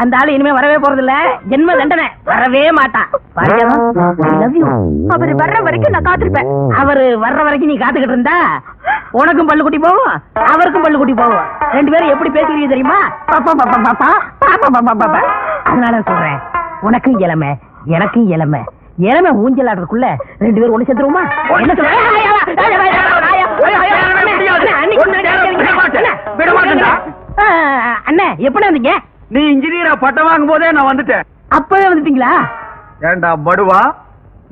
அந்த ஆளு இனிமே வரவே போறது இல்ல. ஜென்ம தண்டனை, வரவே மாட்டான். அவர் வர்ற வரைக்கும் நான் காத்திருப்பேன். அவரு வர்ற வரைக்கும் நீ காத்துக்கிட்டு இருந்தா உனக்கும் பல்லு குட்டி போகும், அவருக்கும் பல்லு குட்டி போகும். 2 பேரும் எப்படி பேசுறீங்க தெரியுமா? பாப்பா பாப்பா பாப்பா பாப்பா பாப்பா பாப்பா. அதனால சொல்றேன், உனக்கும் இளமை எனக்கும் இளமை. இளமை ஊஞ்சல் ஆடுறதுக்குள்ள 2 பேரும் ஒண்ணு சேர்த்துருவோமா? என்ன சொல்ற? அண்ணே எப்படி வந்தீங்க? நீ இன்ஜினியரா பட்டம் வாங்கும் போதே நான் வந்துட்டேன். அப்பவே வந்துட்டீங்களா? ஏண்டா படுவா,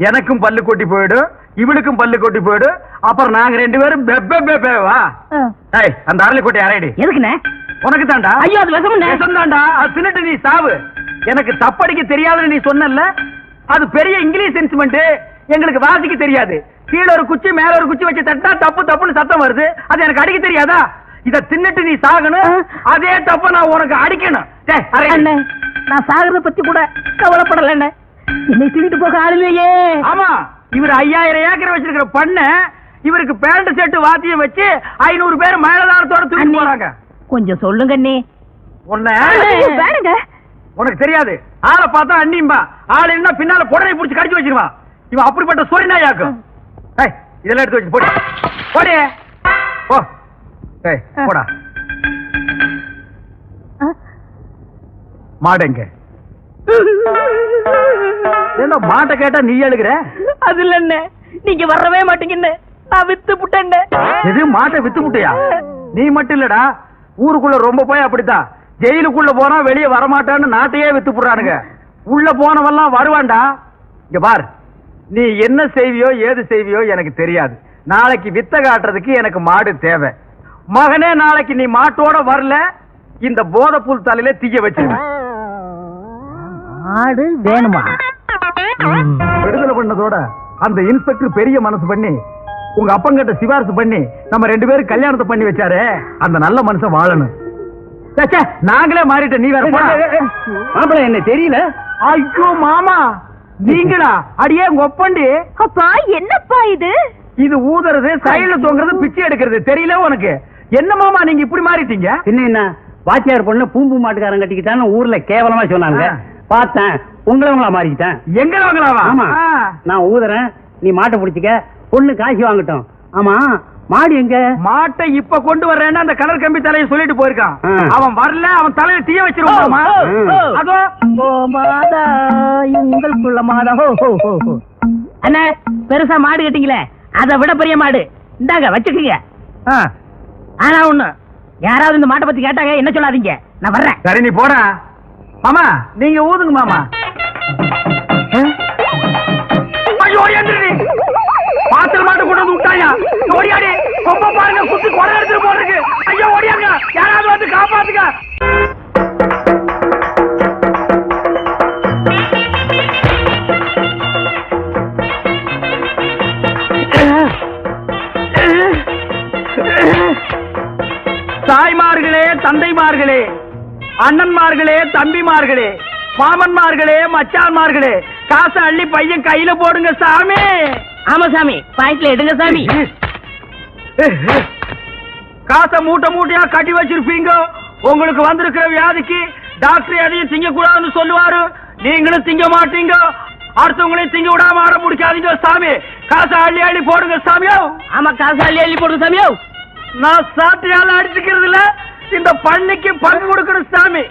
எனக்கும் பல்லு கொட்டி போயிடும், இவனுக்கும் பல்லு கொட்டி போயிடும். அப்புறம் நாங்க 2 பேரும் பெப்பேவா? அந்த அரளி கொட்டை அரைடி. எதுக்குண்ணே? உனக்கு தாண்டா. ஐயோ அது விஷம் தாண்டா. அது தின்னுட்டு நீ சாவு. எனக்கு தப்படிக்க தெரியாதுன்னு நீ சொன்னல, அது பெரிய இங்கிலீஷ் இன்ஸ்ட்ருமெண்ட். எங்களுக்கு வாசிக்க தெரியாது. கீழ ஒரு குச்சி மேல ஒரு குச்சி வச்சு தட்டா தப்பு தப்புன்னு சத்தம் வருது. அது எனக்கு அடிக்க தெரியாதா? இத தின்னுட்டு நீ சாகணும், அதே தப்ப நான் உனக்கு அடிக்கணும். நான் சாகிறத பத்தி கூட கவலைப்படல. என்னை தூக்கிட்டு போக ஆளுலையே. ஆமா, இவர் 5000 ஏக்கர் வச்சிருக்கிற பண்ண, இவருக்கு பேண்ட் செட்டு வாத்தியம் வச்சு 500 பேர் மேலதாரத்தோட தூக்கி போறாங்க. கொஞ்சம் சொல்லுங்க அண்ணே. வேணுங்க, உனக்கு தெரியாது. ஆளை பார்த்தா அண்ணிம்பா, ஆள் என்ன பின்னால புடவை புடிச்சு கடிச்சு வச்சிருவான். இவன் அப்படிப்பட்ட சொரிநாயாக்கும். இதெல்லாம் எடுத்து வச்சு போடி போடி போ. போடா. மாடுங்க. என்ன மாட்டை கேட்டா நீ எழுகிற? அது இல்ல, நீங்க வரவே மாட்டீங்கன்னு நான் வித்து புட்டேன். எது மாட்டை வித்து புட்டியா? நீ மட்டும் இல்லடா, ஊருக்குள்ள ரொம்ப போய் அப்படித்தான். ஜெயிலுக்குள்ள போனா வெளியே வரமாட்டான்னு நாட்டையே வித்து புடுறானுங்க. உள்ள போனவெல்லாம் வருவான்டா. இங்க பார், நீ என்ன செய்வியோ ஏது செய்வியோ எனக்கு தெரியாது. நாளைக்கு வித்த காட்டுறதுக்கு எனக்கு மாடு தேவை. மகனே, நாளைக்கு நீ மாட்டோட வரல, இந்த போதைப்புல் தலையில தீய வச்சிருக்க. மாடு வேணுமா? விடுதலை பண்ணதோட அந்த இன்ஸ்பெக்டர் பெரிய மனசு பண்ணி உங்க அப்பங்கிட்ட சிபாரிசு பண்ணி நம்ம 2 பேரும் கல்யாணத்தை பண்ணி வச்சாரு. அந்த நல்ல மனுஷன் வாழணும். நாங்களே மாறிட்ட, நீ வேற மாப்பிள என்ன தெரியல? ஐயோ மாமா, நீங்களா? அடியே ஒப்பண்டி. அப்பா என்னப்பா இது? இது ஊதுறது, சைடுல தொங்குறது, பிச்சை எடுக்கிறது தெரியல உனக்கு? என்ன மாமா நீங்க இப்படி மாறிட்டீங்க? என்ன வாத்தியார் பொண்ணு பூம்பு மாட்டுக்காரன் கட்டிக்கிட்டான்னு ஊர்ல கேவலமா சொன்னாங்க. பார்த்தேன், உங்களவங்களா மாறிக்கிட்டேன். எங்களவங்களாவா? ஆமா, நான் ஊதுறேன், நீ மாட்டை பிடிச்சிக்க, பொண்ணு காசு வாங்கட்டும். ஆமா, மாடு எங்க? மாட்டை இப்ப கொண்டு வர்றேன்னு அந்த கலர் கம்பி தலையை சொல்லிட்டு போயிருக்கான். அவன் வரல, அவன் தலையில தீய வச்சிருவாமா? அதோ மாதா, உங்களுக்குள்ள மாதா. அண்ணா, பெருசா மாடு கட்டிங்களே, அதை விட பெரிய மாடு இந்தாங்க வச்சுக்கீங்க. ஆனா ஒண்ணு, யாராவது இந்த மாட்டை பத்தி கேட்டாங்க என்ன சொல்லாதீங்க, நான் வர்றேன். சரி, நீ போற. மாமா நீங்க ஊதுங்க மாமா. ஐயோ, பாத்திர மாட்டு அக்காமார்களே, அண்ணன்மார்களே, தம்பிமார்களே, மாமன்மார்களே, மச்சான்மார்களே, காசை அள்ளி பையன் கையில போடுங்க சாமி. ஆமா சாமி, பாக்கெட்ல எடுங்க சாமி. காசை மூட்டை மூட்டையா கட்டி வச்சிருப்பீங்க. உங்களுக்கு வந்திருக்கிற வியாதிக்கு டாக்டர் எதையும் திங்க கூடாதுன்னு சொல்லுவாரு. நீங்களும் திங்க மாட்டீங்க. அடுத்தவங்களையும் திங்க விடாம ஆட முடிக்காதீங்க சாமி. காசை அள்ளி அள்ளி போடுங்க சாமியோ. ஆமா, காசை அள்ளி அள்ளி போடுங்க சாமியோ. நான் சாட்டையால அடிச்சுக்கிறது இல்ல, இந்த பண்ணிக்கு பங்கு கொடுக்கணும் சாமி.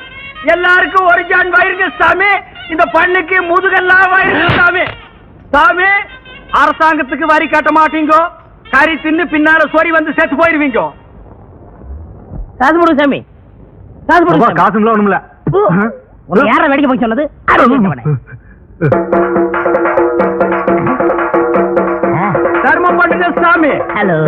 எல்லாருக்கும் ஒரு ஜான் வயிறுங்க சாமி. இந்த பண்ணிக்கு முதுகெல்லாம் வயிறுங்க சாமி. சாமி, அரசாங்கத்துக்கு வரி கட்ட மாட்டீங்க. கறி தின்னு பின்னால சொறி வந்து செத்து போயிருவீங்க. காசு போடுங்க சாமி, காசு போடுங்க. காசுங்களா ஒண்ணுமில்ல. யார வேடிக்கை போய் சொன்னது? தர்மம் பண்ணுங்க சாமி. ஹலோ,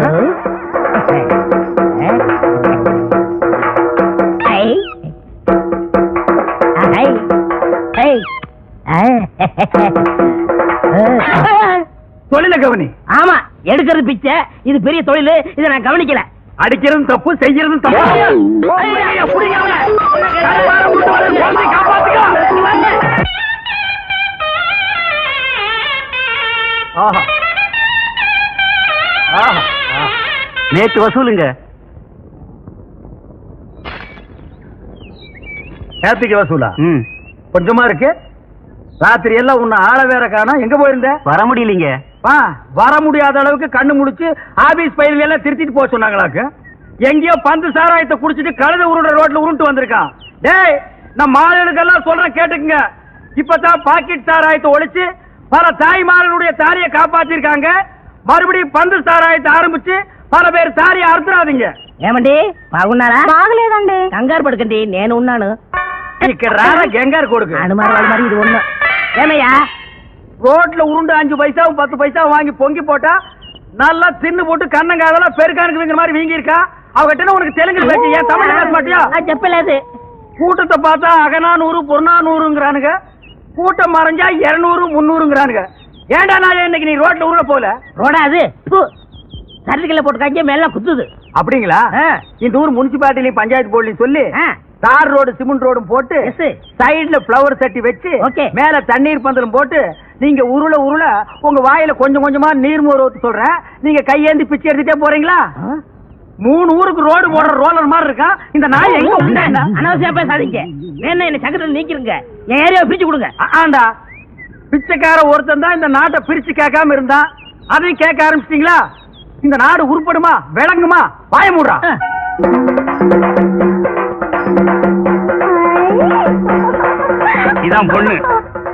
தொழில கவனி. ஆமா, எடுக்கிறது பிச்சை. இது பெரிய தொழில். இதை நான் கவனிக்கல. அடிக்கிறதும் தப்பு, செய்யறதும் தப்பு. நேற்று வசூலுங்க. நேற்றுக்கு வசூலா? கொஞ்சமா இருக்கு. ராத்திரி எல்லாம் உன்னை ஆள வேற காணா. எங்க போயிருந்த? வர முடியலீங்க. வர முடியாத அளவுக்கு கண்ணு முடிச்சு ஆபீஸ் பயிர்கள் எல்லாம் திருத்திட்டு போக சொன்னாங்களாக்கு. எங்கேயோ பந்து சாராயத்தை குடிச்சிட்டு கழுத உருண்ட ரோட்ல உருண்டு வந்திருக்கான். டேய், நான் மாடுகளுக்கெல்லாம் சொல்றேன் கேட்டுக்குங்க. இப்பதான் பாக்கெட் சாராயத்தை ஒழிச்சு பல தாய்மார்களுடைய தாலியை காப்பாத்திருக்காங்க. மறுபடியும் பந்து சாராயத்தை ஆரம்பிச்சு பல பேர் தாலியை அறுத்துறாதீங்க. ఏమండి బాగున్నారా? బాగలేదండి. కంగారు పడకండి, నేను ఉన్నాను. ఇక్కడ రారా గంగారు కొడుకు. అనుమానం వాళ్ళ మరి ఇది ஒண்ணு. ஏமையா, ரோட்ல உருண்டு 5 பைசாவும் 10 பைசாவும் வாங்கி பொங்கி போட்டா நல்லா தின்னு போட்டு கண்ணங்காதெல்லாம் பெருக்கானுக்குங்கிற மாதிரி வீங்கி இருக்கா. அவகிட்ட உனக்கு தெலுங்கு பேச்சு, ஏன் தமிழ் பேச மாட்டியா? చెప్పలేదు. கூட்டத்தை பார்த்தா அகநானூறு புறநானூறுங்கிறானுங்க. கூட்டம் மறைஞ்சா 200 300ங்கிறானுங்க. ஏண்டா நான் இன்னைக்கு நீ ரோட்ல உருள போல? ரோடா அது? சர்டிபிகேட்ல போட்டு காய்ச்ச மேல குத்துது. அப்படிங்களா? இந்த ஊர் முனிசிபாலிட்டிலையும் பஞ்சாயத்து போர்டுலையும் சொல்லி தார் ரோடு சிமெண்ட் ரோடும் போட்டு சைடுல பிளவர் தட்டி வச்சு மேல தண்ணீர் பந்தலும் போட்டு நீங்க உருள உருள உங்க வாயில கொஞ்சம் கொஞ்சமா நீர்மோர் ஊத்து சொல்றேன். நீங்க கையேந்தி பிச்சை எடுத்துட்டே போறீங்களா? 3 ஊருக்கு ரோடு போடுற ரோலர் மாதிரி இருக்கா இந்த நாய். எங்க அனாவசியம் பேசாதீங்க. வேணா என்ன சக்கரத்துல நீக்கிருங்க. என் ஏரியாவை பிரிச்சு கொடுங்க. ஆண்டா, பிச்சைக்கார ஒருத்தன் தான் இந்த நாட்டை பிரிச்சு கேட்காம இருந்தா அதையும் கேட்க ஆரம்பிச்சிட்டீங்களா? இந்த நாடு உருப்படுமா விளங்குமா? வாய மூடுறா. இதான் பொண்ணு.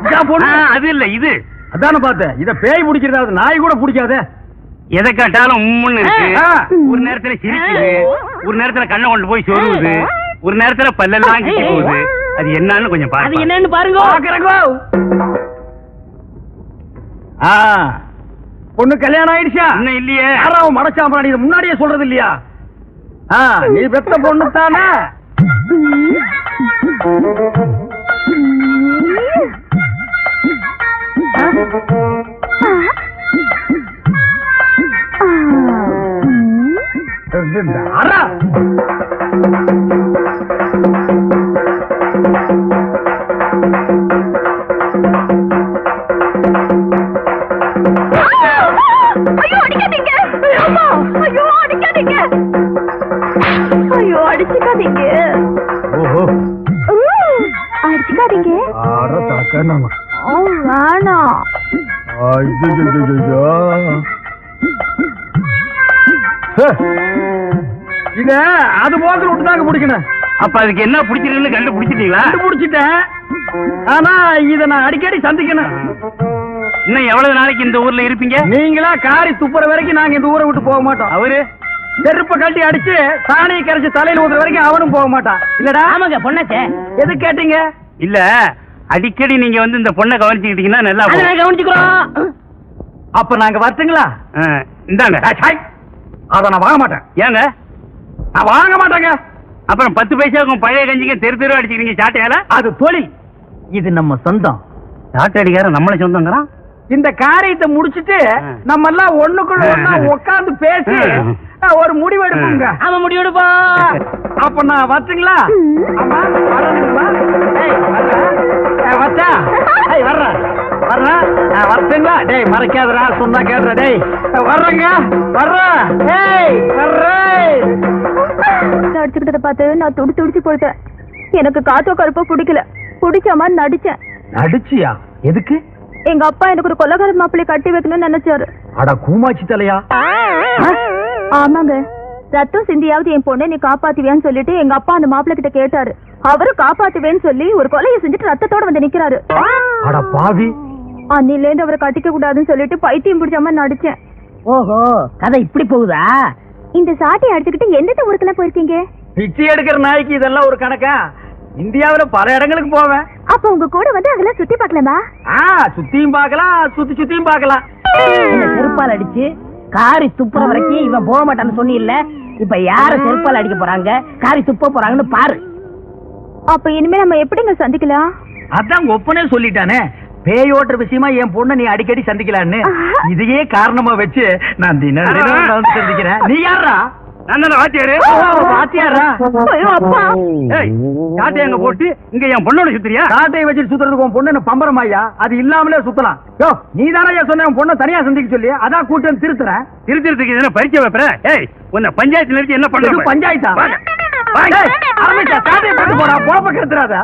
இதான் பொண்ணு. அது இல்ல இது. அதான பார்த்தேன். இத பேய் பிடிக்கிறது நாய் கூட பிடிக்காதே. எதை கேட்டாலும் உம்முன்னு இருக்கு. ஒரு நேரத்துல சிரிக்குது, ஒரு நேரத்துல கண்ணை கொண்டு போய் சொல்லுது, ஒரு நேரத்துல பல்லெல்லாம் கிட்டி போகுது. அது என்னன்னு கொஞ்சம் பாருங்க. அது என்னன்னு பாருங்க. பொண்ணு கல்யாணம் ஆயிடுச்சா? இன்னும் இல்லையே. யாராவும் மனச்சாம்பராணி இதை முன்னாடியே சொல்றது இல்லையா? நீ பெத்த பொண்ணு தானே? ஐயோ அடிக்காதீங்க. ஐயோ அடிக்காதீங்க. ஐயோ அடிச்சுக்காதீங்க. ஓஹோ, அடிச்சுக்காதீங்க. வேணாம். இத அது போக்கு விட்டுதாங்க பிடிக்கணும். அப்ப அதுக்கு என்ன பிடிச்சிருக்குன்னு கண்டுபிடிச்சிட்டீங்களா? கண்டுபிடிச்சிட்டேன். ஆனா இத நான் அடிக்கடி சந்திக்கணும். இன்னும் எவ்வளவு நாளைக்கு இந்த ஊர்ல இருப்பீங்க? நீங்களா காரி துப்புற வரைக்கும் நாங்க இந்த ஊரை விட்டு போக மாட்டோம். அவரு செருப்ப கட்டி அடிச்சு சாணியை கரைச்சு தலையில ஊத்துற வரைக்கும் அவனும் போக மாட்டான். இல்லடா? ஆமாங்க, பொண்ணாச்சே. எது கேட்டீங்க? இல்ல, அடிக்கடி நீங்க வந்து இந்த பொண்ணை கவனிச்சுக்கிட்டீங்கன்னா நல்லா கவனிச்சுக்கிறோம். அப்ப நாங்க வரட்டுங்களா? இந்தாங்க. அத நான் வாங்க மாட்டேன். ஏங்க? நான் வாங்க மாட்டேங்க. அப்புறம் 10 பைசாவுக்கும் பழைய கஞ்சிங்க தெரு தெரு அடிச்சுக்கிறீங்க சாட்டையால. அது தொழில், இது நம்ம சொந்தம். சாட்டை அடிக்கார நம்மள சொந்தங்கிறான். இந்த காரியத்தை முடிச்சிட்டு நம்ம எல்லாம் ஒண்ணுக்குள்ள ஒண்ணா உட்கார்ந்து பேசி ஒரு முடிவு எடுப்புங்க. அவன் முடி எடுப்பா. அப்ப நான் வரட்டுங்களா? ஆமா வரணுங்களா? வச்சா வர்றேன் வரட்டுங்களா? டேய் மறைக்காதரா, சொன்னா கேடுற. டேய் வர்றேங்க வர்றேன். நடிச்சுக்கிட்டத பார்த்து நான் துடிச்சு போயிட்டேன். எனக்கு காத்தோ கருப்போ பிடிக்கல. பிடிச்ச மாதிரி நடிச்சேன். நடிச்சியா? எதுக்கு? எங்க அப்பா எனக்கு ஒரு கொலகார மாப்பிள்ளை கட்டி வைக்கணும்னு நினைச்சாரு. அட கூமாச்சி தலையா. ஆமாங்க, ரத்தம் சிந்தியாவது என் பொண்ணை நீ காப்பாத்துவியான்னு சொல்லிட்டு எங்க அப்பா அந்த மாப்பிள்ளை கிட்ட கேட்டாரு. அவரும் காப்பாத்துவேன்னு சொல்லி ஒரு கொலையை செஞ்சுட்டு ரத்தத்தோட வந்து நிக்கிறாரு. அட பாவி. அன்னில இருந்து அவரை கட்டிக்க கூடாதுன்னு சொல்லிட்டு பைத்தியம் பிடிச்ச மாதிரி நடிச்சேன். ஓஹோ, கதை இப்படி போகுதா? இந்த சாட்டையை அடிச்சுக்கிட்டு எந்தெந்த ஊருக்குலாம் போயிருக்கீங்க? பிச்சை எடுக்கிற நாய்க்கு இதெல்லாம் ஒரு கணக்கா? இந்தியாவுல பல இடங்களுக்கு போவேன். அப்ப உங்க கூட வந்து அதெல்லாம் சுத்தி பாக்கலாமா? சுத்தியும் பாக்கலாம், சுத்தியும் பாக்கலாம். செருப்பால் அடிச்சு காரி துப்புற வரைக்கும் இவன் போக மாட்டான்னு சொன்னி இல்ல. இப்ப யார செருப்பால் அடிக்க போறாங்க, காரி துப்ப போறாங்கன்னு பாரு. அப்ப இனிமே நம்ம எப்படிங்க சந்திக்கலாம்? அதான் ஒப்பனே சொல்லிட்டானே, பேயோட்டுற விஷயமா என் பொண்ணை நீ அடிக்கடி சந்திக்கலான்னு. இதையே காரணமா வச்சு நான் தினம் வந்து சந்திக்கிறேன். நீ யாரா? போட்டு இங்க என் பொண்ணோட சுத்துறியா? சாட்டையை வச்சு சுத்துறதுக்கு உன் பொண்ணு பம்பரமாயா? அது இல்லாமலே சுத்தலாம். நீ தானே சொன்ன உன் பொண்ணை தனியா சந்திக்க சொல்லி, அதான் கூட்டம் திருத்துறேன். திருத்துறதுக்கு என்ன பறிக்க வைப்பேன்? ஏய், உன்னை பஞ்சாயத்துல இருந்து என்ன பண்றது? பஞ்சாயத்தா? சாட்டையை போட்டு போடா, போப்ப கெடுத்துறாதா?